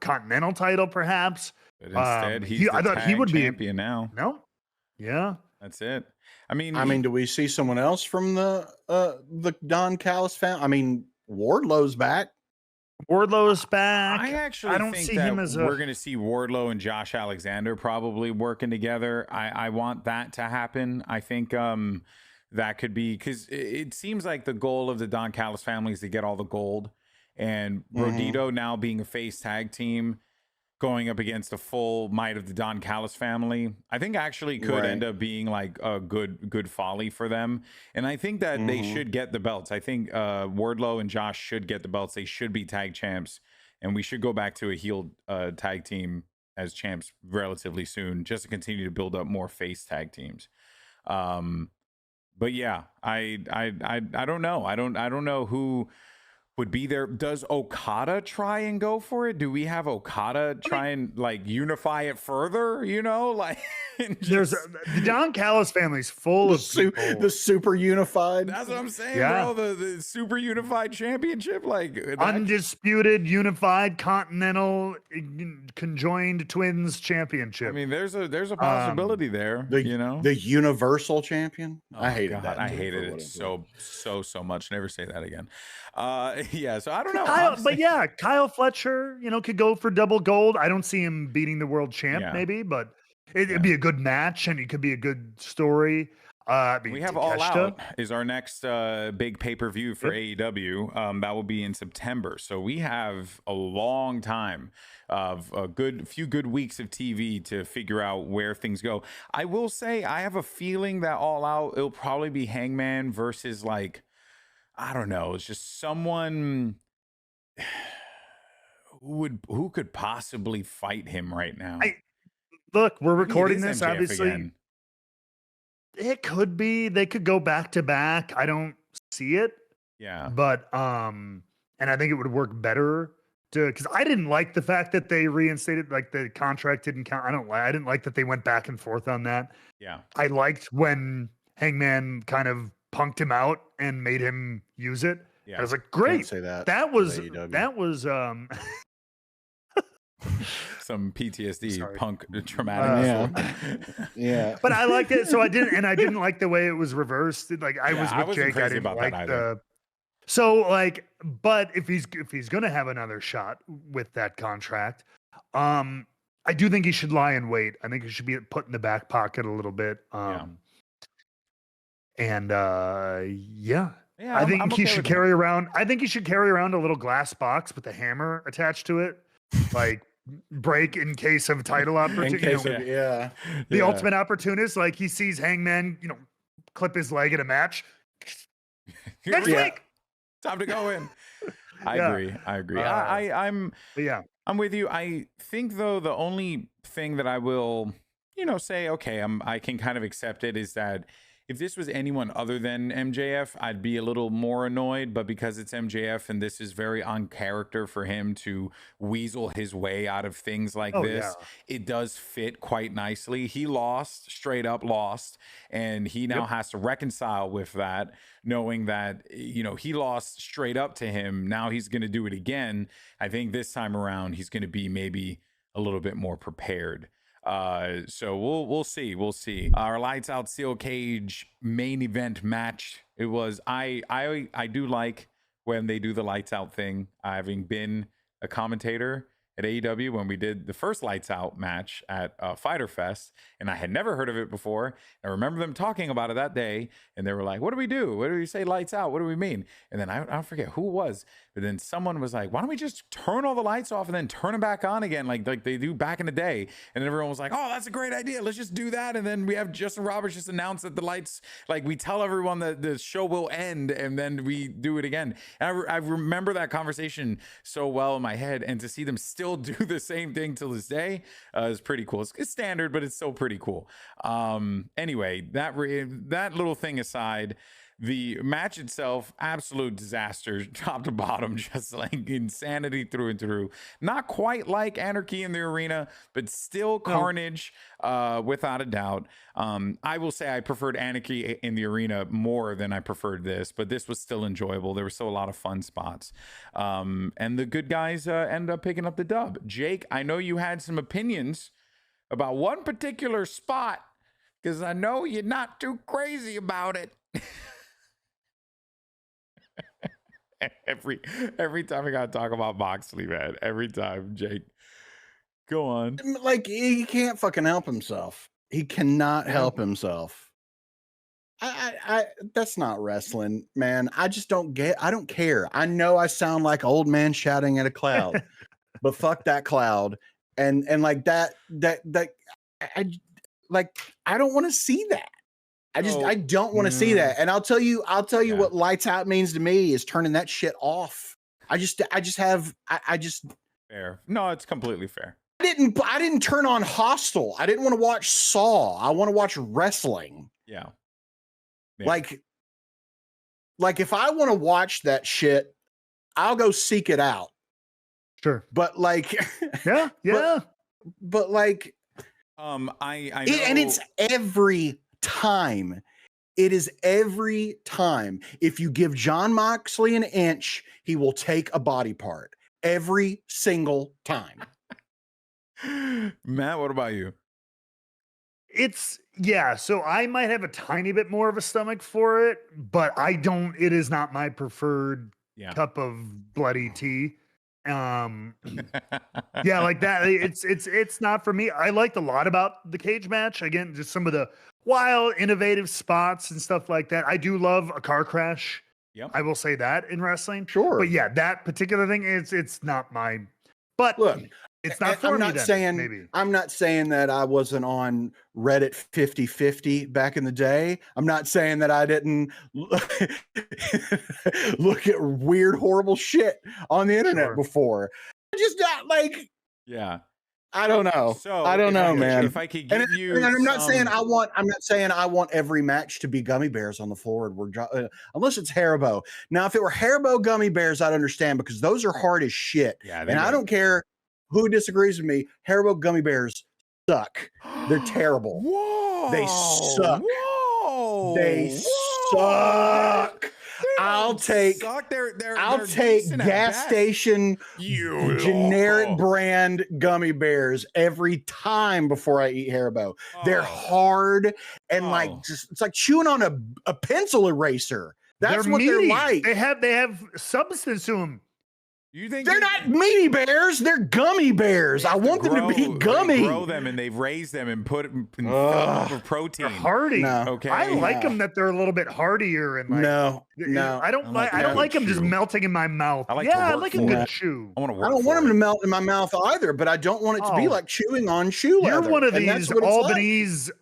Continental title, perhaps. But instead, I thought he would be champion now. No, yeah, that's it. I mean, do we see someone else from the Don Callis family? I mean, Wardlow's back. Wardlow's back. I don't think see that him as we're going to see Wardlow and Josh Alexander probably working together. I want that to happen. I think that could be, because it seems like the goal of the Don Callis family is to get all the gold, and Rodito now being a face tag team going up against the full might of the Don Callis family, I think actually could end up being like a good folly for them. And I think that they should get the belts. I think Wardlow and Josh should get the belts. They should be tag champs, and we should go back to a heel tag team as champs relatively soon, just to continue to build up more face tag teams. But yeah, I don't know. I don't know who would be there. Does Okada try and go for it? Do we have Okada try and like unify it further? There's the Don Callis family's full of people. The super unified. That's what I'm saying, bro. The super unified championship, undisputed, unified, continental, conjoined twins championship. I mean, there's a possibility there. The universal champion. I hated that. I hated it so much. Never say that again. So I don't know. Kyle Fletcher, could go for double gold. I don't see him beating the world champ, maybe, but it'd be a good match, and it could be a good story. We have All Out is our next big pay-per-view for AEW. That will be in September. So we have a long time of a few good weeks of TV to figure out where things go. I will say I have a feeling that All Out, it'll probably be Hangman versus, like, I don't know, it's just someone who could possibly fight him right now. Look, we're recording this, MJF obviously. again. It could be. They could go back to back. I don't see it. Yeah. But and I think it would work better because I didn't like the fact that they reinstated, like, the contract didn't count. I didn't like that they went back and forth on that. Yeah. I liked when Hangman kind of punked him out and made him use it. Yeah. I was like, great. Can't say that. That was AEW. Some PTSD, Sorry. punk, traumatic. Yeah. But I liked it, so I didn't like the way it was reversed. Like, I was with Jake. I didn't like the. So, like, but if he's gonna have another shot with that contract, I do think he should lie in wait. I think he should be put in the back pocket a little bit. And yeah, I think he should carry around. I think he should carry around a little glass box with a hammer attached to it, like. Break in case of title opportunity. The ultimate opportunist, like, he sees Hangman, clip his leg at a match. Next week, time to go in. I agree. I'm with you. I think, though, the only thing that I will, say, okay, I can kind of accept it, is that if this was anyone other than MJF, I'd be a little more annoyed. But because it's MJF and this is very on character for him to weasel his way out of things like this, it does fit quite nicely. He lost, straight up lost, and he now has to reconcile with that, knowing that, he lost straight up to him. Now he's going to do it again. I think this time around, he's going to be maybe a little bit more prepared. So we'll see. Our lights out steel cage main event match. It was, I do like when they do the lights out thing. Having been a commentator at AEW when we did the first lights out match at Fyter Fest, and I had never heard of it before. I remember them talking about it that day, and they were like, what do we do? What do we say lights out? What do we mean? And then I forget who it was, but then someone was like, why don't we just turn all the lights off and then turn them back on again, like they do back in the day? And everyone was like, oh, that's a great idea. Let's just do that. And then we have Justin Roberts just announce that the lights, like, we tell everyone that the show will end, and then we do it again. And I remember that conversation so well in my head, and to see them still do the same thing till this day is pretty cool. It's standard, but it's still pretty cool. Anyway, that little thing aside, the match itself, absolute disaster, top to bottom, just like insanity through and through. Not quite like Anarchy in the Arena, but still carnage, without a doubt. I will say I preferred Anarchy in the Arena more than I preferred this, but this was still enjoyable. There were still a lot of fun spots. And the good guys ended up picking up the dub. Jake, I know you had some opinions about one particular spot, because I know you're not too crazy about it. Every time I gotta talk about Moxley, man. Every time, Jake. Go on. Like, he can't fucking help himself. He cannot help himself. I that's not wrestling, man. I don't care. I know I sound like old man shouting at a cloud, but fuck that cloud. And like that I don't want to see that. I don't want to see that. And I'll tell you what lights out means to me is turning that shit off. I just fair. No, it's completely fair. I didn't turn on Hostel. I didn't want to watch Saw. I want to watch wrestling. Yeah. Like if I want to watch that shit, I'll go seek it out. Sure. But like, yeah. But like, I know. And it's every time. It is every time. If you give Jon Moxley an inch, he will take a body part. Every single time. Matt, what about you? So I might have a tiny bit more of a stomach for it, but it is not my preferred cup of bloody tea. Yeah, like that. It's not for me. I liked a lot about the cage match. Again, just some of the wild, innovative spots and stuff like that. I do love a car crash. Yep. I will say that in wrestling. Sure. But yeah, that particular thing it's not mine. But Look, it's not for me then, maybe. I'm not saying that I wasn't on Reddit 50/50 back in the day. I'm not saying that I didn't look at weird, horrible shit on the internet before. Just not like, yeah. I don't know. So I don't know, man. If I could give you, and I'm not saying I want every match to be gummy bears on the floor, unless it's Haribo. Now, if it were Haribo gummy bears, I'd understand because those are hard as shit. Yeah, and I don't care who disagrees with me. Haribo gummy bears suck. They're terrible. Whoa. They suck. Whoa. They suck. I'll take they're gas station generic brand gummy bears every time before I eat Haribo. They're hard and like it's like chewing on a pencil eraser. That's what they're like. They have substance to them. You think they're not meaty bears? They're gummy bears. I want them to be gummy. They grow them and they've raised them and put them in for protein. They're hardy. No. Okay. I like them that they're a little bit hardier and like. No. I don't like them just melting in my mouth. I like a good chew. I don't want them to melt in my mouth either, but I don't want it to be like chewing on shoe leather. You're one of these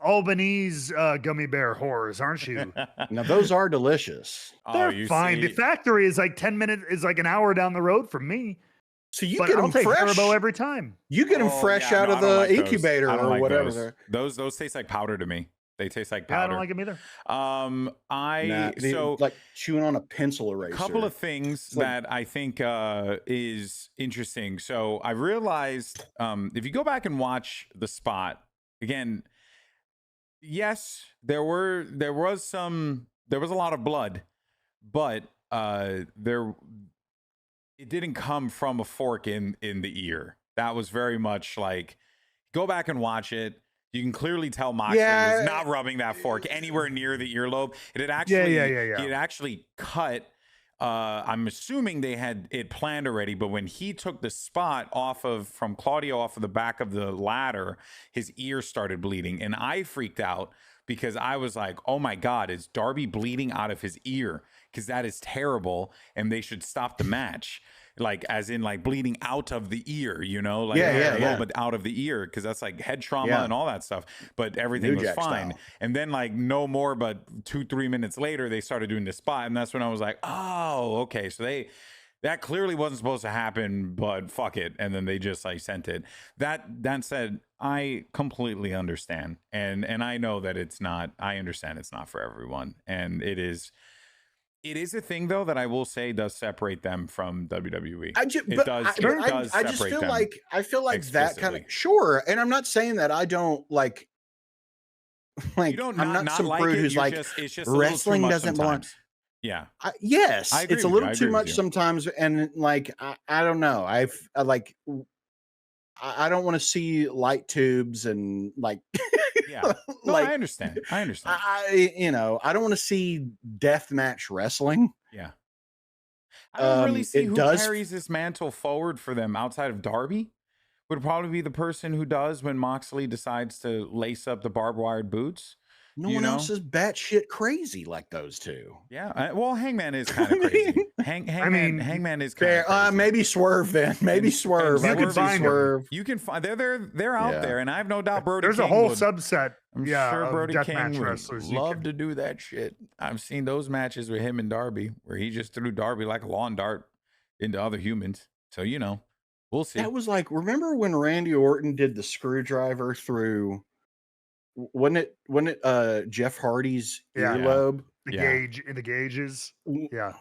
Albanese gummy bear whores, aren't you? Now those are delicious. They're fine. The factory is like 10 minutes, is like an hour down the road from me. So you get them fresh. Haribo every time. You get them fresh out of the incubator or whatever. Those taste like powder to me. They taste like powder. I don't like them either. So like chewing on a pencil eraser. A couple of things that I think is interesting. So I realized if you go back and watch the spot again, yes, there was a lot of blood, but it didn't come from a fork in the ear. That was very much like, go back and watch it. You can clearly tell Moxley was not rubbing that fork anywhere near the earlobe. It had actually, he had actually cut. I'm assuming they had it planned already, but when he took the spot from Claudio off of the back of the ladder, his ear started bleeding, and I freaked out because I was like, "Oh my God, is Darby bleeding out of his ear? Because that is terrible, and they should stop the match." Like, as in, like, bleeding out of the ear, you know, like a little bit out of the ear, because that's like head trauma and all that stuff. But everything was fine. And then, like, no more, but 2-3 minutes later, they started doing the spot, and that's when I was like, oh, okay, so that clearly wasn't supposed to happen, but fuck it. And then they just like sent it. That said, I completely understand, and I know that I understand it's not for everyone, and it is. It is a thing, though, that I will say does separate them from WWE. I just feel like that kind of sure. And I'm not saying that I don't like. Like, I'm not some prude who's like, it's just wrestling doesn't belong. Yeah. Yes, it's a little too much sometimes, and like I don't know. I don't want to see light tubes and like. Yeah, no, like, I understand. I don't want to see deathmatch wrestling. Yeah, I don't really see who carries this mantle forward for them outside of Darby. Would probably be the person who does when Moxley decides to lace up the barbed wire boots. No one else is batshit crazy like those two. Yeah, well, Hangman is kind of crazy. Hangman is kind of crazy. Maybe Swerve then. Maybe Swerve. You can find Swerve. You can find they're out there, and I have no doubt Brody. There's King a whole subset. I'm sure Brody King would love to do that shit. I've seen those matches with him and Darby where he just threw Darby like a lawn dart into other humans. So we'll see. That was like, remember when Randy Orton did the screwdriver through? Wasn't it Jeff Hardy's earlobe? The gauges. Yeah.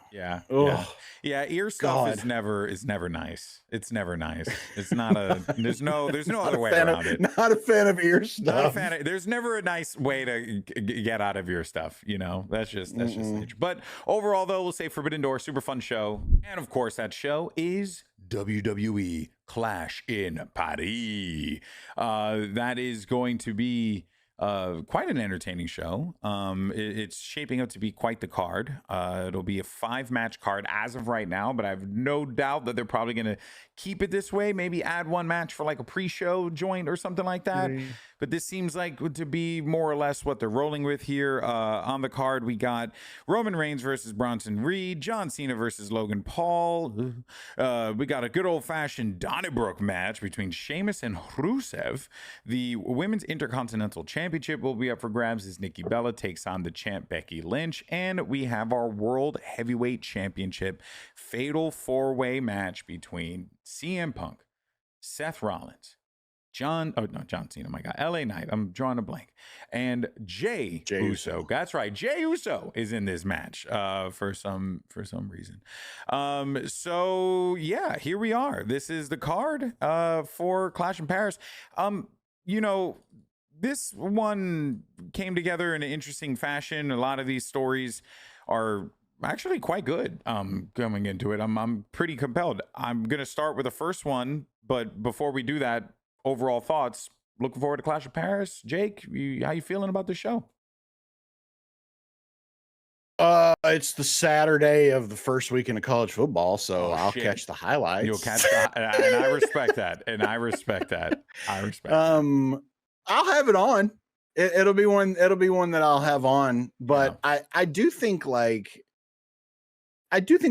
Ear stuff is never nice. It's never nice. It's not there's no other way around it. Not a fan of ear stuff. There's never a nice way to get out of your stuff. That's just nature. But overall, though, we'll say Forbidden Door, super fun show, and of course that show is WWE Clash in Paris. That is going to be quite an entertaining show. It's shaping up to be quite the card. It'll be a 5-match card as of right now, but I have no doubt that they're probably going to keep it this way. Maybe add 1 match for like a pre-show joint or something like that. But this seems like to be more or less what they're rolling with here. On the card, we got Roman Reigns versus Bronson Reed, John Cena versus Logan Paul. We got a good old-fashioned Donnybrook match between Sheamus and Rusev. The Women's Intercontinental Championship will be up for grabs as Nikki Bella takes on the champ Becky Lynch. And we have our World Heavyweight Championship fatal 4-way match between CM Punk, Seth Rollins, John Cena, my God, LA Knight, I'm drawing a blank, and Jey Uso. That's right, Jey Uso is in this match for some reason. So yeah, here we are. This is the card for Clash in Paris. You know, this one came together in an interesting fashion. A lot of these stories are actually quite good. Coming into it, I'm pretty compelled. I'm gonna start with the first one, but before we do that, overall thoughts. Looking forward to Clash of Paris. Jake, how you feeling about the show? It's the Saturday of the first weekend of college football, so I'll catch the highlights. You'll catch and I respect that. I'll have it on. It'll be one that I'll have on. But yeah. I do think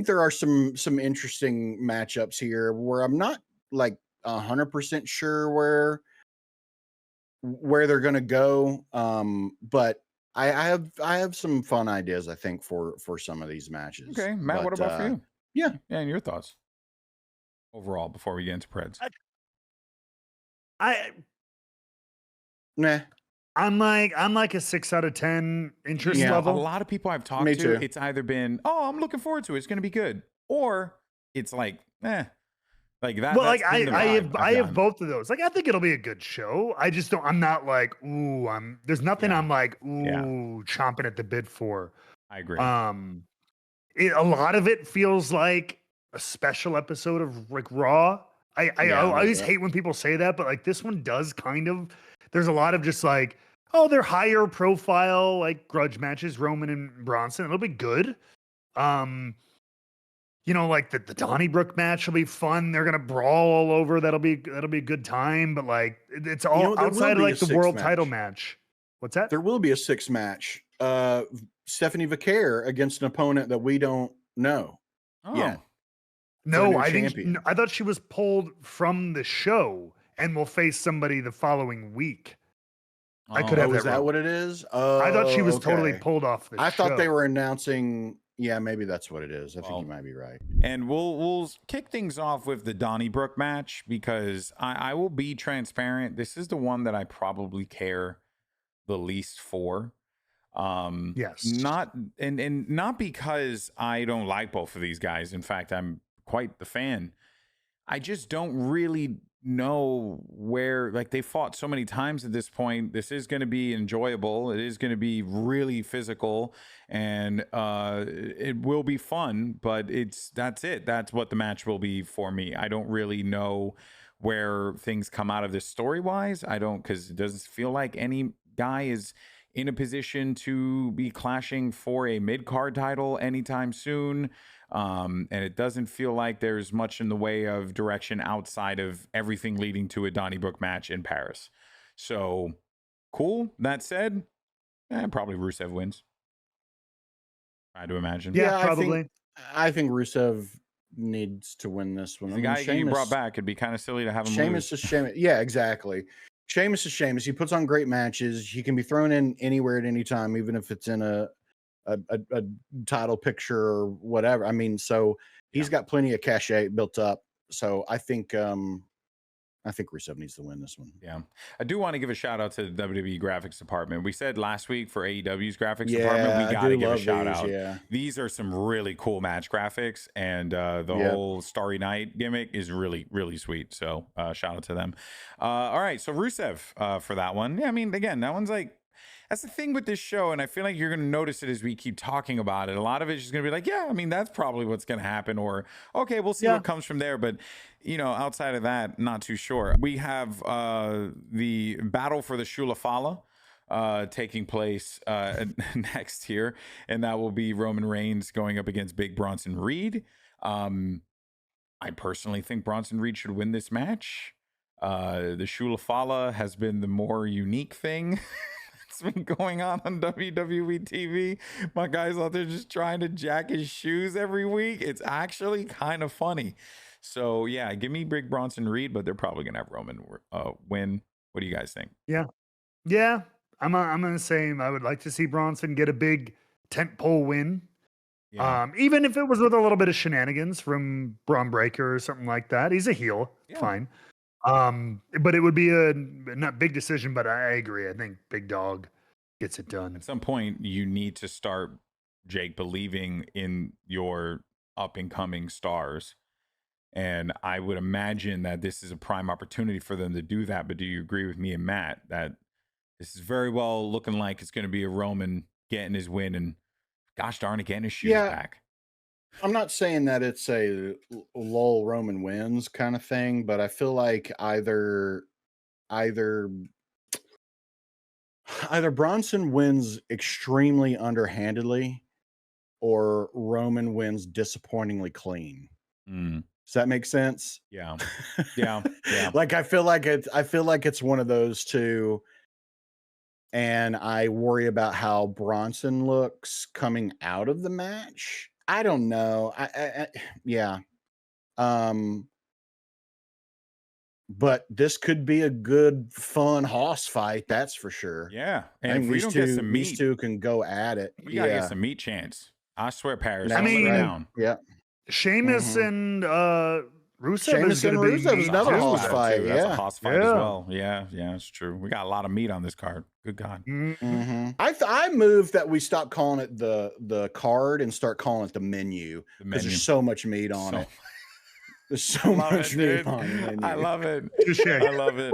there are some interesting matchups here where I'm not like 100% sure where they're gonna go. But I have some fun ideas, I think, for some of these matches. Okay, Matt, what about for you? Yeah, and your thoughts overall before we get into Preds? I'm like a 6 out of 10 interest level. A lot of people I've talked to, it's either been, I'm looking forward to it, it's gonna be good, or it's like, like that. Well, like I have both of those. Like I think it'll be a good show. I just don't. I'm not like there's nothing I'm like chomping at the bit for. I agree. A lot of it feels like a special episode of like Raw. I always hate when people say that, but like this one does kind of. There's a lot of just like they're higher profile like grudge matches, Roman and Bronson. It'll be good. You know, like the Donnybrook match will be fun. They're gonna brawl all over. That'll be a good time. But like, it's all outside of like the world title match. What's that? There will be a 6 match. Stephanie Vaquer against an opponent that we don't know yet. No, I thought she was pulled from the show and will face somebody the following week. I could have that. Is that what it is? I thought she was totally pulled off the show. I thought they were announcing. Yeah, maybe that's what it is. I think you might be right. And we'll kick things off with the Donnybrook match because I will be transparent. This is the one that I probably care the least for. Yes. Not because I don't like both of these guys. In fact, I'm quite the fan. I just don't really know where, like, they fought so many times at this point. This is going to be enjoyable. It is going to be really physical, and it will be fun, but that's it. That's what the match will be for me. I don't really know where things come out of this story-wise. Because it doesn't feel like any guy is in a position to be clashing for a mid-card title anytime soon. And it doesn't feel like there's much in the way of direction outside of everything leading to a Donnybrook match in Paris. So, cool. That said, probably Rusev wins. I do imagine. Yeah, probably. I think Rusev needs to win this one. The guy you brought back, it'd be kind of silly to have him Sheamus lose. Is Sheamus. Yeah, exactly. Sheamus is Sheamus. He puts on great matches. He can be thrown in anywhere at any time, even if it's in a title picture or whatever. I mean, so he's got plenty of cachet built up. So I think Rusev needs to win this one. Yeah. I do want to give a shout out to the WWE graphics department. We said last week for AEW's graphics department, we got to give a shout out. Yeah. These are some really cool match graphics, and the whole Starry Night gimmick is really, really sweet. So shout out to them. All right. So Rusev for that one. Yeah. I mean, again, that one's like, that's the thing with this show, and I feel like you're going to notice it as we keep talking about it. A lot of it's just going to be like, yeah, I mean, that's probably what's going to happen, or, okay, we'll see what comes from there. But, outside of that, not too sure. We have the battle for the Shula Fala taking place next here, and that will be Roman Reigns going up against Big Bronson Reed. I personally think Bronson Reed should win this match. The Shula Fala has been the more unique thing that's been going on WWE TV. My guy's out there just trying to jack his shoes every week. It's actually kind of funny. So yeah, give me Big Bronson Reed, but they're probably gonna have Roman win. What do you guys think? Yeah. I'm in the same. I would like to see Bronson get a big tentpole win. Yeah. Even if it was with a little bit of shenanigans from Braun Breaker or something like that. He's a heel. Yeah. Fine. But it would be a not big decision, but I agree. I think Big Dog gets it done. At some point, you need to start, Jake, believing in your up and coming stars. And I would imagine that this is a prime opportunity for them to do that. But do you agree with me and Matt that this is very well looking like it's going to be a Roman getting his win and gosh darn it, getting his shoes back? I'm not saying that it's a lull Roman wins kind of thing, but I feel like either Bronson wins extremely underhandedly or Roman wins disappointingly clean. Does that make sense? Yeah. Like I feel like it's one of those two. And I worry about how Bronson looks coming out of the match. I don't know. Yeah. But this could be a good, fun hoss fight. That's for sure. Yeah. And if we don't get some meat, these two can go at it. We gotta get some meat chance. I swear, Paris. I mean, down. Yeah. Sheamus and Rusev Sheamus and Rusev is another hoss fight. That's a hoss fight as well. Yeah, it's true. We got a lot of meat on this card. Good God. I moved that we stop calling it the card and start calling it the menu because there's so much meat on it. There's so much meat on the menu. I love it. I love it.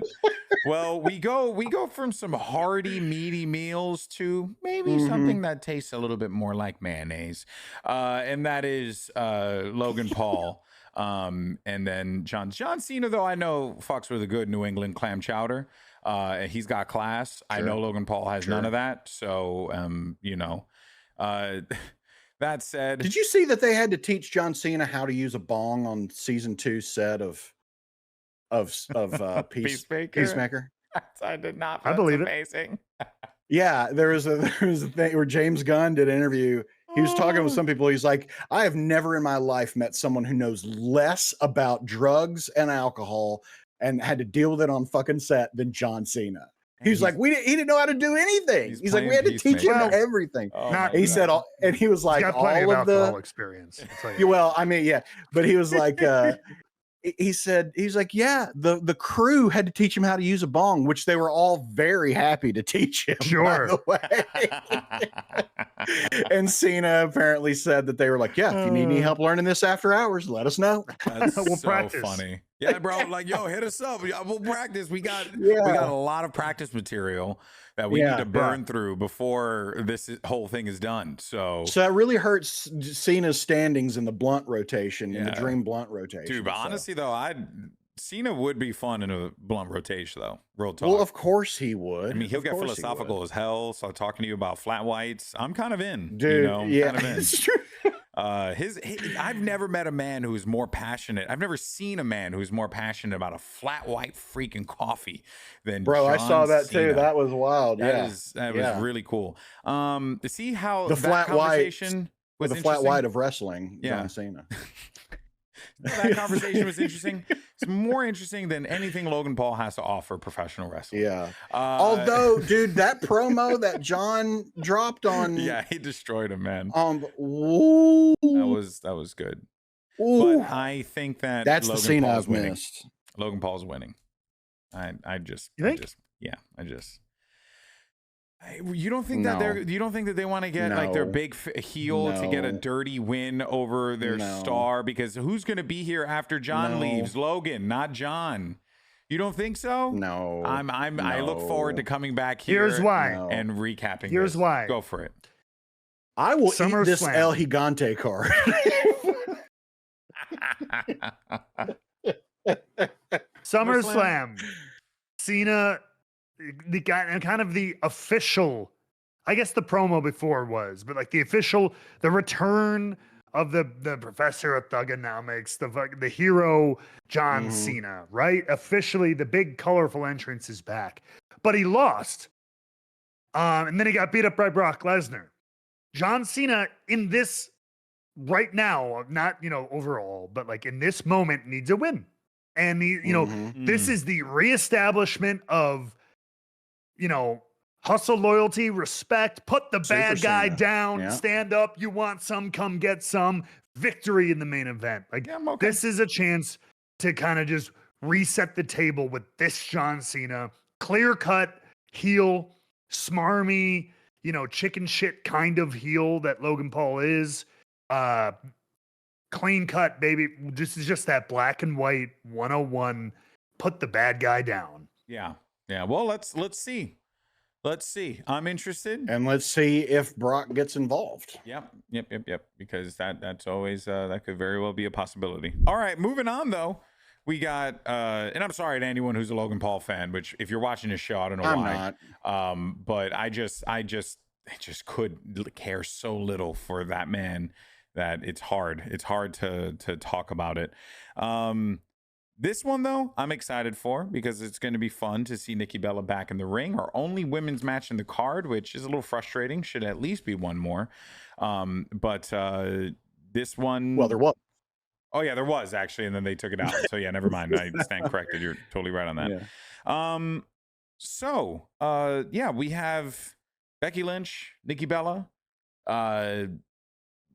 Well, we go from some hearty, meaty meals to maybe something that tastes a little bit more like mayonnaise, and that is Logan Paul. And then John Cena, though I know fucks with a good New England clam chowder. He's got class. Sure. I know Logan Paul has none of that. So, that said, did you see that they had to teach John Cena how to use a bong on season 2 set of Peacemaker? I did not. I believe amazing. Yeah, there was a thing where James Gunn did an interview. He was talking with some people. He's like, I have never in my life met someone who knows less about drugs and alcohol and had to deal with it on fucking set than John Cena. He's like, he didn't know how to do anything. He's like, we had to teach him everything. He said, and he was like, all of the experience. Well, I mean, yeah, but he was like, he's like, yeah, the crew had to teach him how to use a bong, which they were all very happy to teach him. Sure. By the way. And Cena apparently said that they were like, yeah, if you need any help learning this after hours, let us know. That's we'll so practice. Funny. Yeah, bro. Like, yo, hit us up. We'll practice. We got a lot of practice material that we need to burn through before this whole thing is done. So that really hurts Cena's standings in the blunt rotation, in the Dream Blunt rotation. Dude, but honestly though, Cena would be fun in a blunt rotation though. Real talk. Well, of course he would. I mean, he'll get philosophical as hell. So talking to you about flat whites, I'm kind of in. Dude, kind of in. It's true. I've never met a man who's more passionate. I've never seen a man who's more passionate about a flat white freaking coffee than John I saw that Cena. Too. That was wild. That was really cool. To see how the flat white was the flat white of wrestling, John Cena. That conversation was interesting. It's more interesting than anything Logan Paul has to offer professional wrestling. Yeah. Although, dude, that promo that John dropped on, he destroyed him, man. That was good. Ooh. But I think that's Logan the scene I've missed. Logan Paul's winning. You don't think that they want to get like their big heel to get a dirty win over their star, because who's going to be here after John leaves? Logan, not John. You don't think so? No. I look forward to coming back here. Here's why. And recapping. Here's why. Go for it. I will eat this El Gigante card. SummerSlam. Cena the guy and kind of the official, I guess the promo before was, but like the return of the professor of thugonomics, the hero John Cena, right? Officially, the big colorful entrance is back, but he lost, and then he got beat up by Brock Lesnar. John Cena in this right now, not overall, but like in this moment, needs a win, and this is the reestablishment of hustle, loyalty, respect, put the bad guy down, stand up. You want some, come get some. Victory in the main event. Like, this is a chance to kind of just reset the table with this John Cena. Clear cut heel, smarmy, chicken shit kind of heel that Logan Paul is. Clean cut, baby. This is just that black and white 101. Put the bad guy down. Yeah. Well, let's see. Let's see. I'm interested, and let's see if Brock gets involved. Yep. Because that's always that could very well be a possibility. All right, moving on though. We got and I'm sorry to anyone who's a Logan Paul fan, which if you're watching this show, I don't know why. Not. But I just could care so little for that man that it's hard. It's hard to talk about it. This one, though, I'm excited for because it's going to be fun to see Nikki Bella back in the ring. Our only women's match in the card, which is a little frustrating. Should at least be one more. But this one... Well, there was. Oh, yeah, there was, actually, and then they took it out. So, yeah, never mind. I stand corrected. You're totally right on that. Yeah. We have Becky Lynch, Nikki Bella.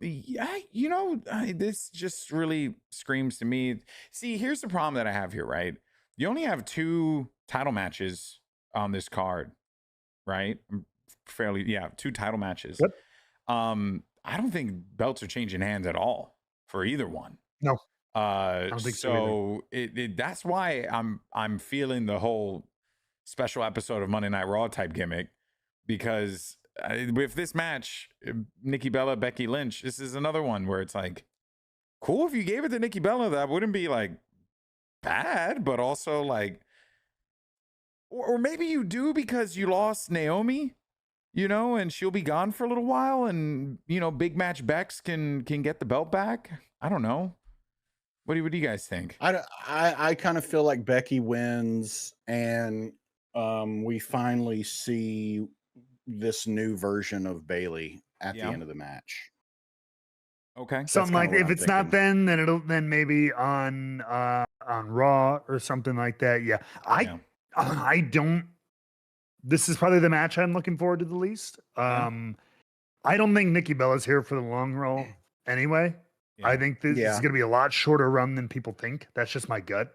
This just really screams to me. See, here's the problem that I have here, right? You only have 2 title matches on this card, right? 2 title matches. Yep. I don't think belts are changing hands at all for either one. No. I don't think so. That's why I'm feeling the whole special episode of Monday Night Raw type gimmick, because with this match, Nikki Bella, Becky Lynch, this is another one where it's like, cool if you gave it to Nikki Bella, that wouldn't be like bad, but also like, or maybe you do because you lost Naomi, and she'll be gone for a little while, and big match Bex can get the belt back. I don't know. What do you guys think? I kind of feel like Becky wins, and we finally see this new version of Bayley at the end of the match. Okay. Something like if it's not then maybe on Raw or something like that. Yeah. I don't, this is probably the match I'm looking forward to the least. I don't think Nikki Bella's here for the long haul anyway. Yeah. I think this is going to be a lot shorter run than people think. That's just my gut.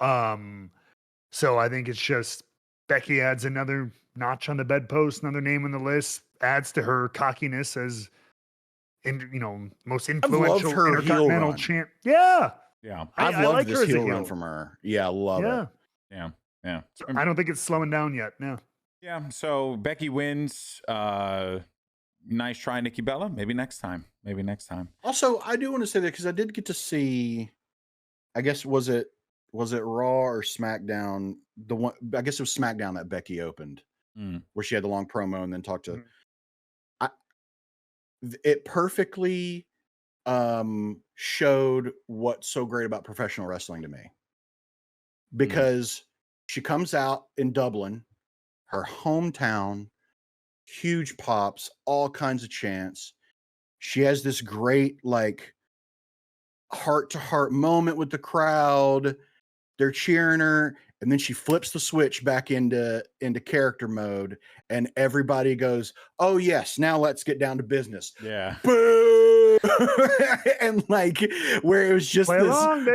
So I think it's just Becky adds another notch on the bedpost, another name on the list, adds to her cockiness as most influential Intercontinental champ. Yeah. I've loved this heel run from her. Yeah, love it. Yeah. I don't think it's slowing down yet. No. Yeah. So Becky wins. Nice try, Nikki Bella. Maybe next time. Also, I do want to say that because I did get to see, I guess was it Raw or SmackDown? The one, I guess it was SmackDown that Becky opened, where she had the long promo and then talked to. It perfectly showed what's so great about professional wrestling to me, because she comes out in Dublin, her hometown, huge pops, all kinds of chants. She has this great heart-to-heart moment with the crowd. They're cheering her, and then she flips the switch back into character mode, and everybody goes, "Oh yes, now let's get down to business." Yeah. Boo! And where it was just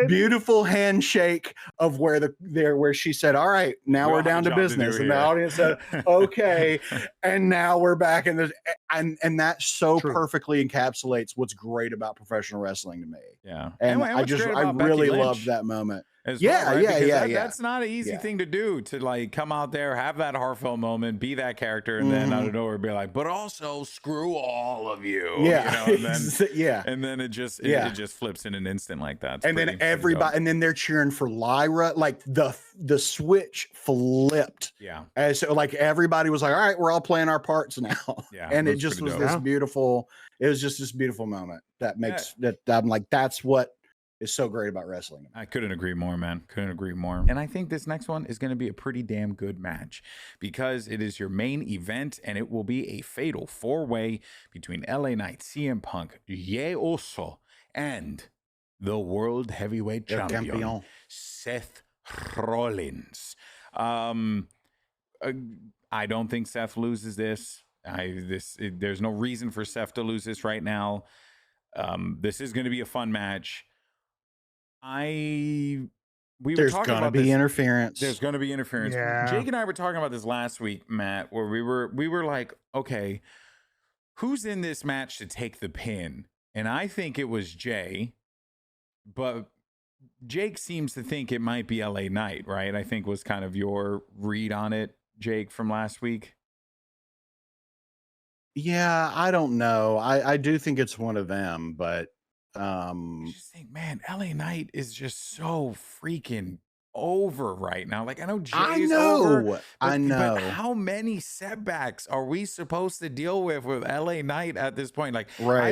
beautiful handshake of where she said, "All right, now we're down to business," and the audience said, "Okay," and now we're back in this, and that so perfectly encapsulates what's great about professional wrestling to me. Yeah, and I really loved that moment. as Yeah, well, right? yeah, Because yeah, yeah. that's not an easy Yeah. thing to do, to like come out there, have that heartfelt moment, be that character, and then out of nowhere be like, but also screw all of you, Yeah, you know, and then yeah, and then it just Yeah. it just flips in an instant like that. It's and pretty- then pretty dope. everybody, and then they're cheering for Lyra. Like the switch flipped. Yeah. And so like everybody was like, all right, we're all playing our parts now. Yeah, And it that's just pretty was dope. this Yeah. beautiful, it was just this beautiful moment that makes that I'm like, that's what is so great about wrestling. I couldn't agree more, man. Couldn't agree more. And I think this next one is going to be a pretty damn good match because it is your main event and it will be a fatal 4-way between LA Knight, CM Punk, Jey Uso, and the World Heavyweight El Champion, Campeón. Seth Rollins. I don't think Seth loses this. There's no reason for Seth to lose this right now. This is going to be a fun match. We were There's talking gonna about be this. interference. There's going to be interference. Yeah. Jake and I were talking about this last week, Matt, where we were like, okay, who's in this match to take the pin? And I think it was Jey, but Jake seems to think it might be LA Knight, right? I think was kind of your read on it, Jake, from last week. Yeah, I don't know. I do think it's one of them, but I just think, man, LA Knight is just so freaking over right now. Like, I know Jay's over. I know. But how many setbacks are we supposed to deal with LA Knight at this point? Like, Right. I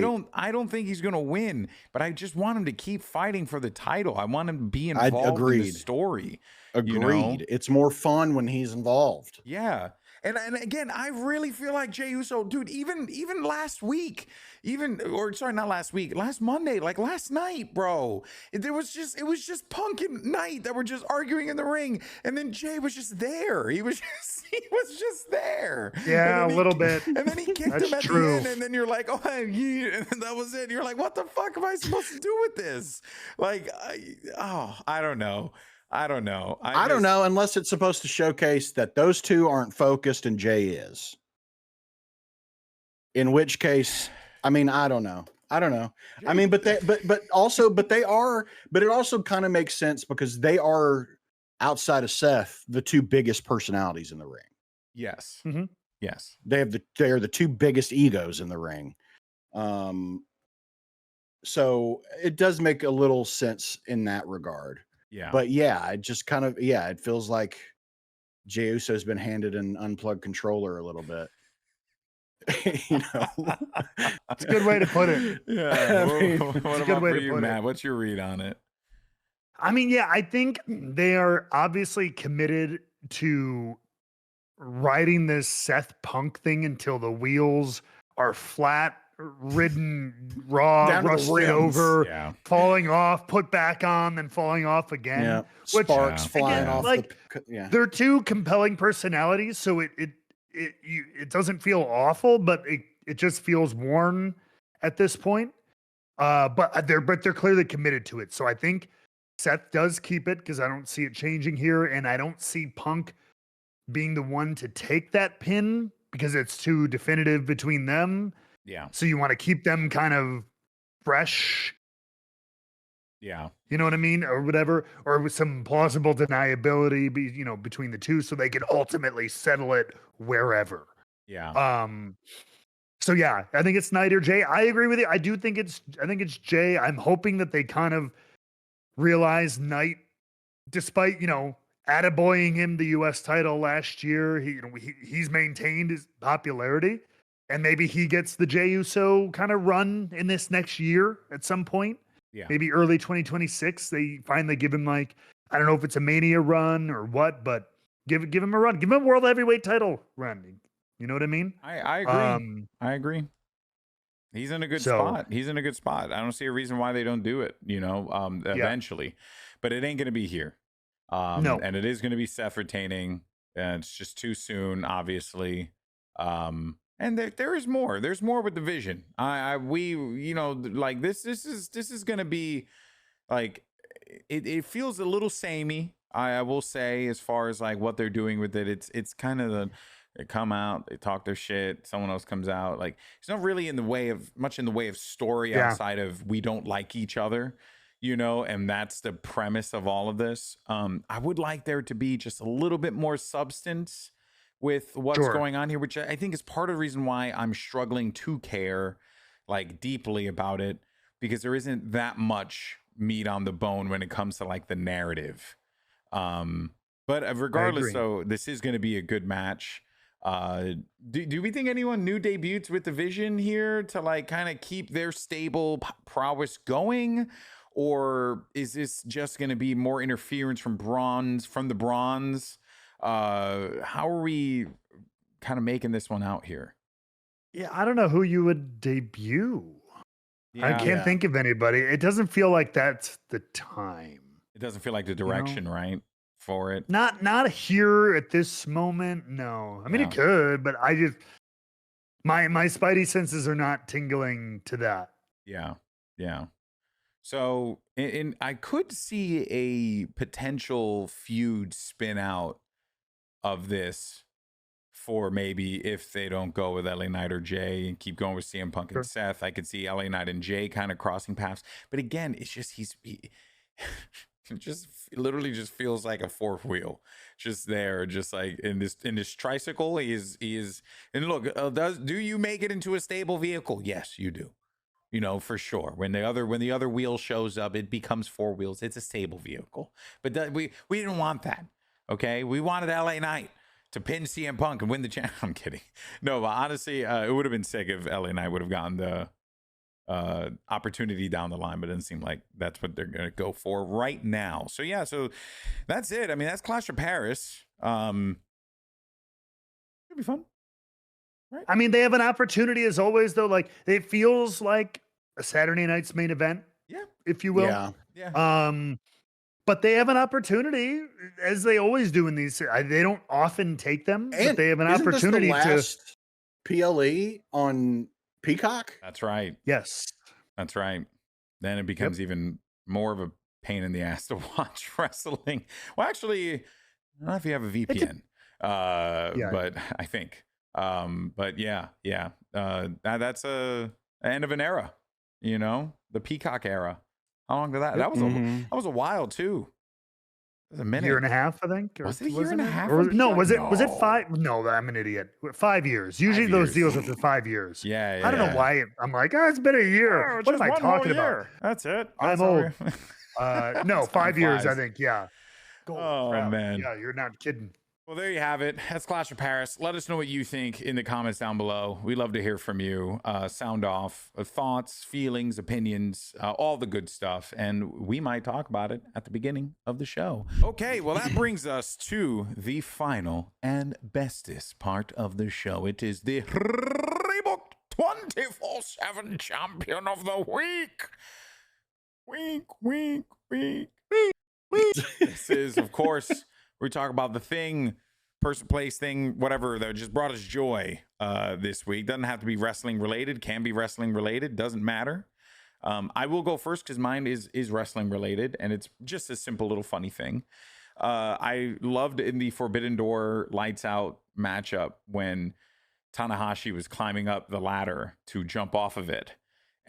don't think he's gonna win, but I just want him to keep fighting for the title. I want him to be I involved in the agreed. story. Agreed. You know? It's more fun when he's involved. Yeah. And again, I really feel like Jey Uso, dude, even last week, not last week, last Monday, like last night, bro. It was just Punk and Knight that were just arguing in the ring. And then Jey was just there. He was just there. Yeah, And a then little he- bit. And then he kicked That's him at true. the end. And then you're like, oh, yeah. And that was it. You're like, what the fuck am I supposed to do with this? Like, I don't know. I don't know. I don't know unless it's supposed to showcase that those two aren't focused and Jay is. In which case, I mean, I don't know. I mean, but it also kind of makes sense because they are, outside of Seth, the two biggest personalities in the ring. Yes. Mhm. Yes. They are the two biggest egos in the ring. So it does make a little sense in that regard. Yeah. But yeah, it just kind of, it feels like Jey Uso's been handed an unplugged controller a little bit. You know, It's a good way to put it. Yeah. I mean, What it's a about good way for to you, put it. Matt? What's your read on it? I mean, yeah, I think they are obviously committed to riding this Seth Punk thing until the wheels are flat, ridden, raw, Down to the rusted rims. over, Yeah. falling off, put back on, then falling off again. yeah, Which, sparks Yeah. flying again, off. like, Yeah, They're two compelling personalities, so it doesn't feel awful, but it just feels worn at this point. But they're clearly committed to it. So I think Seth does keep it because I don't see it changing here, and I don't see Punk being the one to take that pin because it's too definitive between them. Yeah. So you want to keep them kind of fresh, Yeah. you know what I mean, or whatever, or with some plausible deniability, between the two, so they can ultimately settle it wherever. Yeah. So yeah, I think it's Knight or Jay. I agree with you. I think it's Jay. I'm hoping that they kind of realize Knight, despite attaboying him the U.S. title last year, he's maintained his popularity, and maybe he gets the Jey Uso kind of run in this next year at some point. Yeah. Maybe early 2026, they finally give him, like, I don't know if it's a Mania run or what, but give him a run. Give him a World Heavyweight title run. You know what I mean? I agree. I agree. He's in a good spot. He's in a good spot. I don't see a reason why they don't do it, eventually. But it ain't going to be here. No. And it is going to be Seth retaining. And it's just too soon, obviously. And there is more. There's more with the vision. Like this is going to be like, it feels a little samey. I will say, as far as like what they're doing with it, it's kind of they come out, they talk their shit, someone else comes out. Like, it's not really much in the way of story outside of we don't like each other. and that's the premise of all of this. I would like there to be just a little bit more substance with what's going on here, which I think is part of the reason why I'm struggling to care like deeply about it, because there isn't that much meat on the bone when it comes to like the narrative. But regardless, so this is going to be a good match. Do we think anyone new debuts with the Vision here to like kind of keep their stable prowess going? Or is this just going to be more interference from the Bronze? How are we kind of making this one out here? Yeah, I don't know who you would debut. I can't think of anybody. It doesn't feel like that's the time. It doesn't feel like the direction, right, for it. Not here at this moment. No, I mean it could, but I just my spidey senses are not tingling to that. Yeah. So, I could see a potential feud spin out of this for maybe if they don't go with LA Knight or Jey and keep going with CM Punk and Seth. I could see LA Knight and Jey kind of crossing paths. But again, it's just it just literally just feels like a fourth wheel, just there, just like in this tricycle. He is. And look, do you make it into a stable vehicle? Yes, you do. For sure. When the other wheel shows up, it becomes four wheels. It's a stable vehicle. But we didn't want that. Okay, we wanted LA Knight to pin CM Punk and win the champ. I'm kidding. No, but honestly, it would have been sick if LA Knight would have gotten the opportunity down the line, but it doesn't seem like that's what they're going to go for right now. So yeah, so that's it. I mean, that's Clash of Paris. It'll be fun. Right. I mean, they have an opportunity as always, though. Like it feels like a Saturday night's main event, if you will. Yeah. But they have an opportunity, as they always do in these. They don't often take them, but they have an opportunity to PLE on Peacock. That's right. Yes, that's right. Then it becomes even more of a pain in the ass to watch wrestling. Well, actually, I don't know if you have a VPN, but I think. But that's a end of an era, the Peacock era. How long did that? That was a while too. It was a minute, year and a half, I think. Was it a year and a half? Was it 5? No, I'm an idiot. 5 years. Usually those deals are for 5 years. Yeah. I don't know why. I'm like, it's been a year. What am I talking about? That's it. I'm old. No, 5 years. I think. Yeah. Man. Yeah, you're not kidding. Well, there you have it. That's Clash of Paris. Let us know what you think in the comments down below. We love to hear from you. Sound off thoughts, feelings, opinions, all the good stuff. And we might talk about it at the beginning of the show. Okay, well, that brings us to the final and bestest part of the show. It is the Rebooked 24/7 Champion of the Week. Week. This is, of course... We talk about the thing, person, place, thing, whatever that just brought us joy this week. Doesn't have to be wrestling related. Can be wrestling related. Doesn't matter. I will go first because mine is wrestling related, and it's just a simple little funny thing. I loved in the Forbidden Door Lights Out matchup when Tanahashi was climbing up the ladder to jump off of it.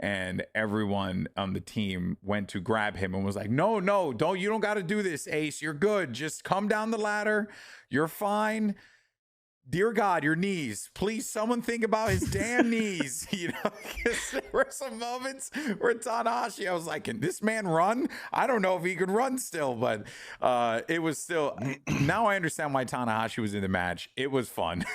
And everyone on the team went to grab him and was like, no, you don't got to do this, Ace. You're good. Just come down the ladder. You're fine. Dear God, your knees. Please, someone think about his damn knees. There were some moments where Tanahashi, I was like, can this man run? I don't know if he could run still, but it was still. Now I understand why Tanahashi was in the match. It was fun.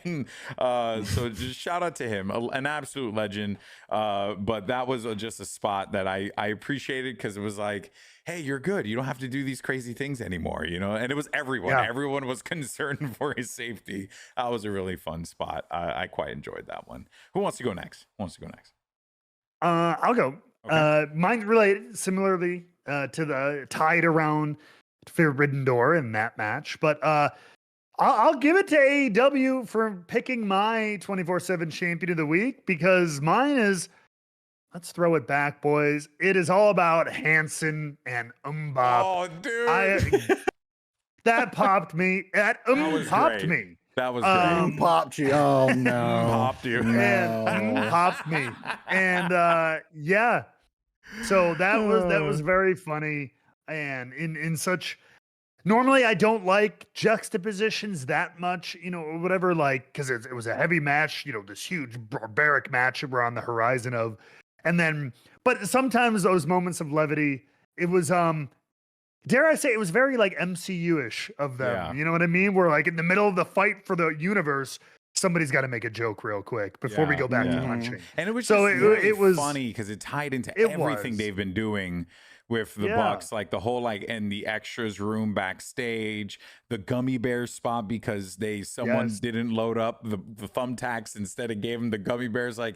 And so just shout out to him, an absolute legend. But that was just a spot that I appreciated because it was like, hey, you're good. You don't have to do these crazy things anymore, And it was everyone. Yeah. Everyone was concerned for his safety. That was a really fun spot. I quite enjoyed that one. Who wants to go next? I'll go. Okay. Mine related similarly to the tied around Forbidden Door in that match. But I'll give it to AEW for picking my 24/7 Champion of the Week because mine is... Let's throw it back, boys. It is all about Hanson and Mbop. Oh, dude. That popped me. That popped me. That was great. Popped you. Oh, no. Popped you. And popped me. And, So that was very funny, and in such. Normally, I don't like juxtapositions that much, you know, or whatever, like, because it was a heavy match, you know, this huge barbaric match we're on the horizon of. And then, but sometimes those moments of levity, it was, dare I say, it was very like MCU-ish of them. Yeah. You know what I mean? Where like in the middle of the fight for the universe, somebody's got to make a joke real quick before we Yeah, go back to yeah. punching. And it was So just really it was funny because it tied into it everything was. they've been doing with the Yeah. Bucks, like the whole like in the extras room backstage, the gummy bear spot because someone Yes. didn't load up the thumbtacks, instead of gave them the gummy bears. Like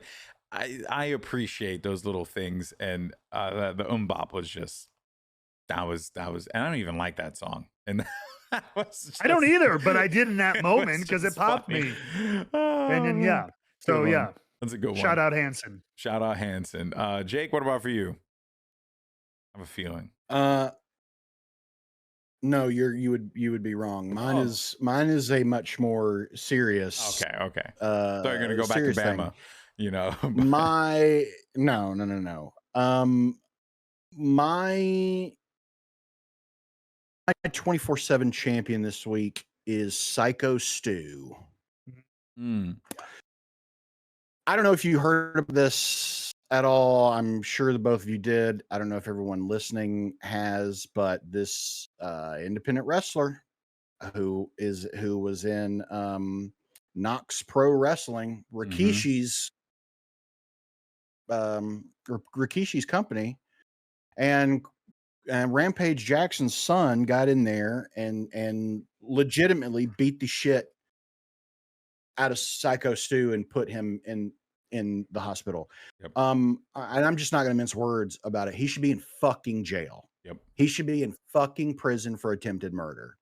I appreciate those little things, and the Bop was just that was and I don't even like that song, and that was I don't just- either, but I did in that moment because it just popped funny. me. Oh, And then, man. yeah. So, Good one. yeah. That's a good one. Shout out Hanson. Shout out Hanson. Jake, what about for you? I have a feeling. No, you would be wrong. Mine is a much more serious. Okay. So you're gonna go back to serious thing. Bama, you know. No. My 24/7 champion this week is Psycho Stu. Mm. I don't know if you heard of this at all. I'm sure the both of you did. I don't know if everyone listening has, but this independent wrestler who was in Knox Pro Wrestling, Rikishi's Rikishi's company, and Rampage Jackson's son got in there and legitimately beat the shit out of Psycho Stu and put him in the hospital. Yep. And I'm just not going to mince words about it. He should be in fucking jail. Yep. He should be in fucking prison for attempted murder.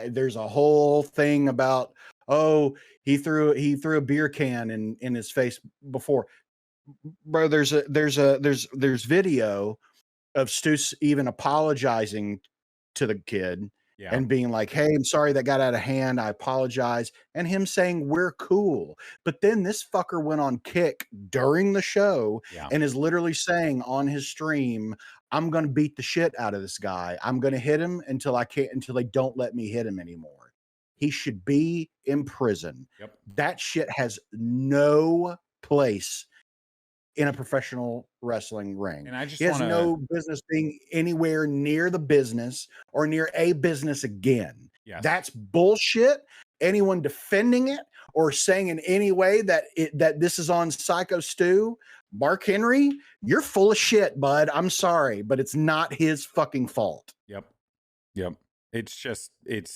There's a whole thing about, oh, he threw a beer can in his face before. Bro, there's video of Stu even apologizing to the kid. Yeah. And being like, hey, I'm sorry that got out of hand. I apologize. And him saying, we're cool. But then this fucker went on Kick during the show and is literally saying on his stream, I'm going to beat the shit out of this guy. I'm going to hit him until they don't let me hit him anymore. He should be in prison. Yep. That shit has no place in a professional wrestling ring. And I just he has no business being anywhere near the business or near a business again. Yes. That's bullshit. Anyone defending it or saying in any way that this is on Psycho Stu, Mark Henry, you're full of shit, bud. I'm sorry, but it's not his fucking fault. Yep. It's just it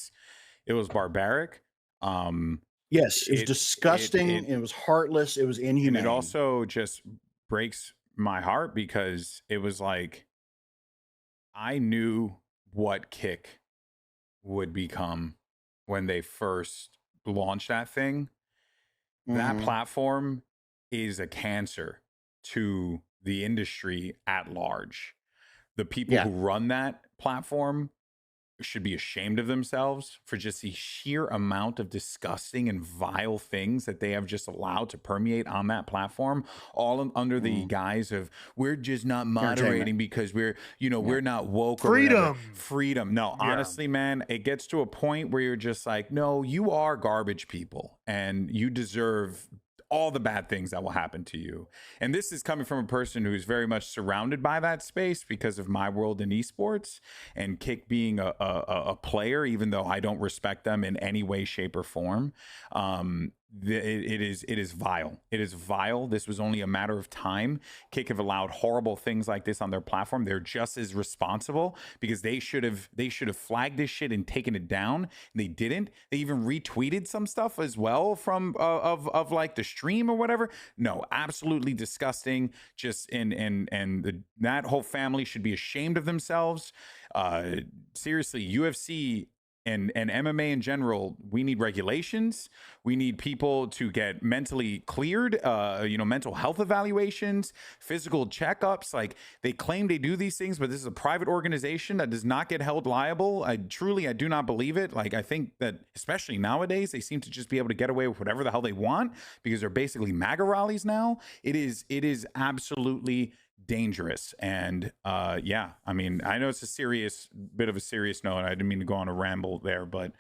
was barbaric. Yes, it was disgusting. It was heartless. It was inhumane. And it also just breaks my heart because it was like I knew what Kick would become when they first launched that thing. That platform is a cancer to the industry at large. The people who run that platform should be ashamed of themselves for just the sheer amount of disgusting and vile things that they have just allowed to permeate on that platform, all under the guise of we're just not moderating because we're not woke. Freedom. No, honestly, man, it gets to a point where you're just like, no, you are garbage people and you deserve all the bad things that will happen to you. And this is coming from a person who's very much surrounded by that space because of my world in esports and Kick being a player, even though I don't respect them in any way, shape, or form. It is vile. It is vile. This was only a matter of time. Kick have allowed horrible things like this on their platform. They're just as responsible because they should have flagged this shit and taken it down. They didn't. They even retweeted some stuff as well from of like the stream or whatever. No, absolutely disgusting. Just that whole family should be ashamed of themselves. Seriously, UFC and MMA in general, we need regulations. We need people to get mentally cleared, mental health evaluations, physical checkups. Like, they claim they do these things, but this is a private organization that does not get held liable. I do not believe it. Like, I think that especially nowadays, they seem to just be able to get away with whatever the hell they want because they're basically MAGA rallies now. It is absolutely dangerous. And yeah, I mean, I know it's a bit of a serious note. I didn't mean to go on a ramble there, but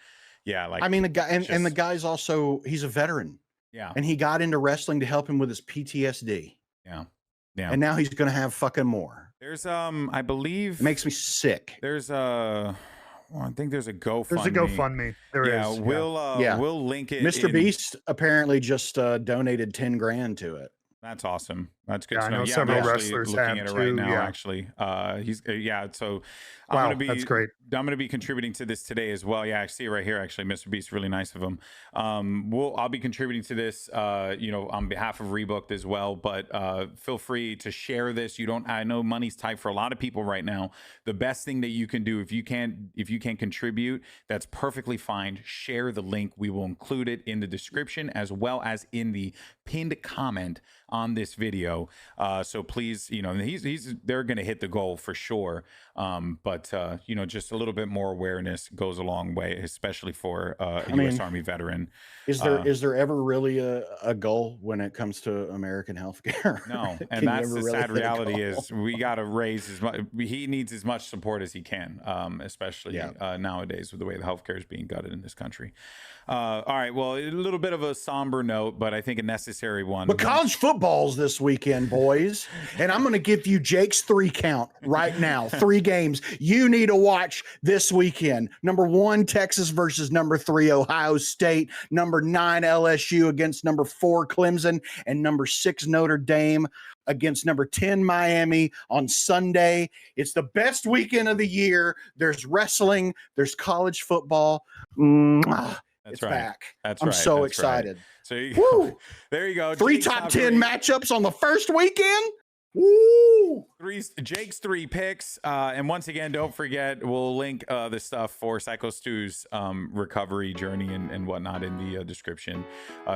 yeah, like, I mean, the guy and the guy's also, he's a veteran. Yeah. And he got into wrestling to help him with his PTSD. Yeah. Yeah. And now he's going to have fucking more. There's I believe it makes me sick. There's I think there's a GoFundMe. There's a GoFundMe. There is. We'll link it. Mr. Beast apparently just donated 10 grand to it. That's awesome. That's good Yeah, to know. I know Yeah, several I'm actually wrestlers looking have at it too, right now. yeah. Actually, he's so Wow, that's great. I'm gonna be contributing to this today as well. Yeah, I see it right here. Actually, Mr. Beast, really nice of him. I'll be contributing to this, on behalf of Rebooked as well. But feel free to share this. I know money's tight for a lot of people right now. The best thing that you can do, if you can't contribute, that's perfectly fine. Share the link. We will include it in the description as well as in the pinned comment on this video. So please, they're going to hit the goal for sure. But just a little bit more awareness goes a long way, especially for a U.S. Army veteran. Is there ever really a goal when it comes to American healthcare? No. And that's the sad reality is we got to raise as much. He needs as much support as he can, especially nowadays with the way the healthcare is being gutted in this country. All right. Well, a little bit of a somber note, but I think a necessary one. But college football's this weekend, boys. And I'm going to give you Jake's 3 count right now. 3 games you need to watch this weekend. Number 1, Texas versus number 3, Ohio State. Number 9, LSU against number 4, Clemson. And number 6, Notre Dame against number 10, Miami on Sunday. It's the best weekend of the year. There's wrestling. There's college football. That's it's right. Back. I'm so excited. Right. So you go. There you go. 3 top 10 matchups on the first weekend. Woo! Jake's 3 picks. And once again, don't forget, we'll link the stuff for Psycho Stu's recovery journey and whatnot in the description,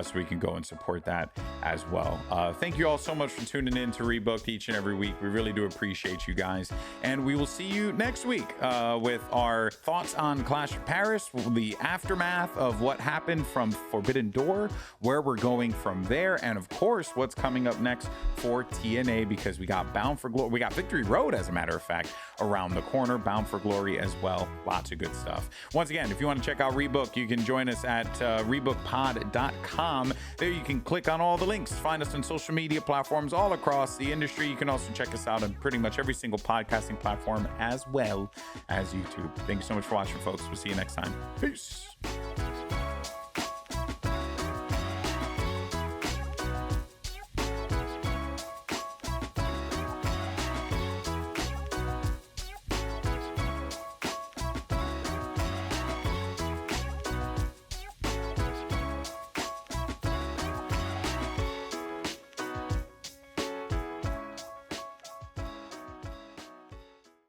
so we can go and support that as well. Thank you all so much for tuning in to Rebooked each and every week. We really do appreciate you guys. And we will see you next week with our thoughts on Clash of Paris, the aftermath of what happened from Forbidden Door, where we're going from there, and of course, what's coming up next for TNA, because we got Bound for Glory. We got Victory Road, as a matter of fact, around the corner. Bound for Glory as well. Lots of good stuff. Once again, if you want to check out Rebook, you can join us at rebookedpod.com. There you can click on all the links. Find us on social media platforms all across the industry. You can also check us out on pretty much every single podcasting platform as well as YouTube. Thank you so much for watching, folks. We'll see you next time. Peace.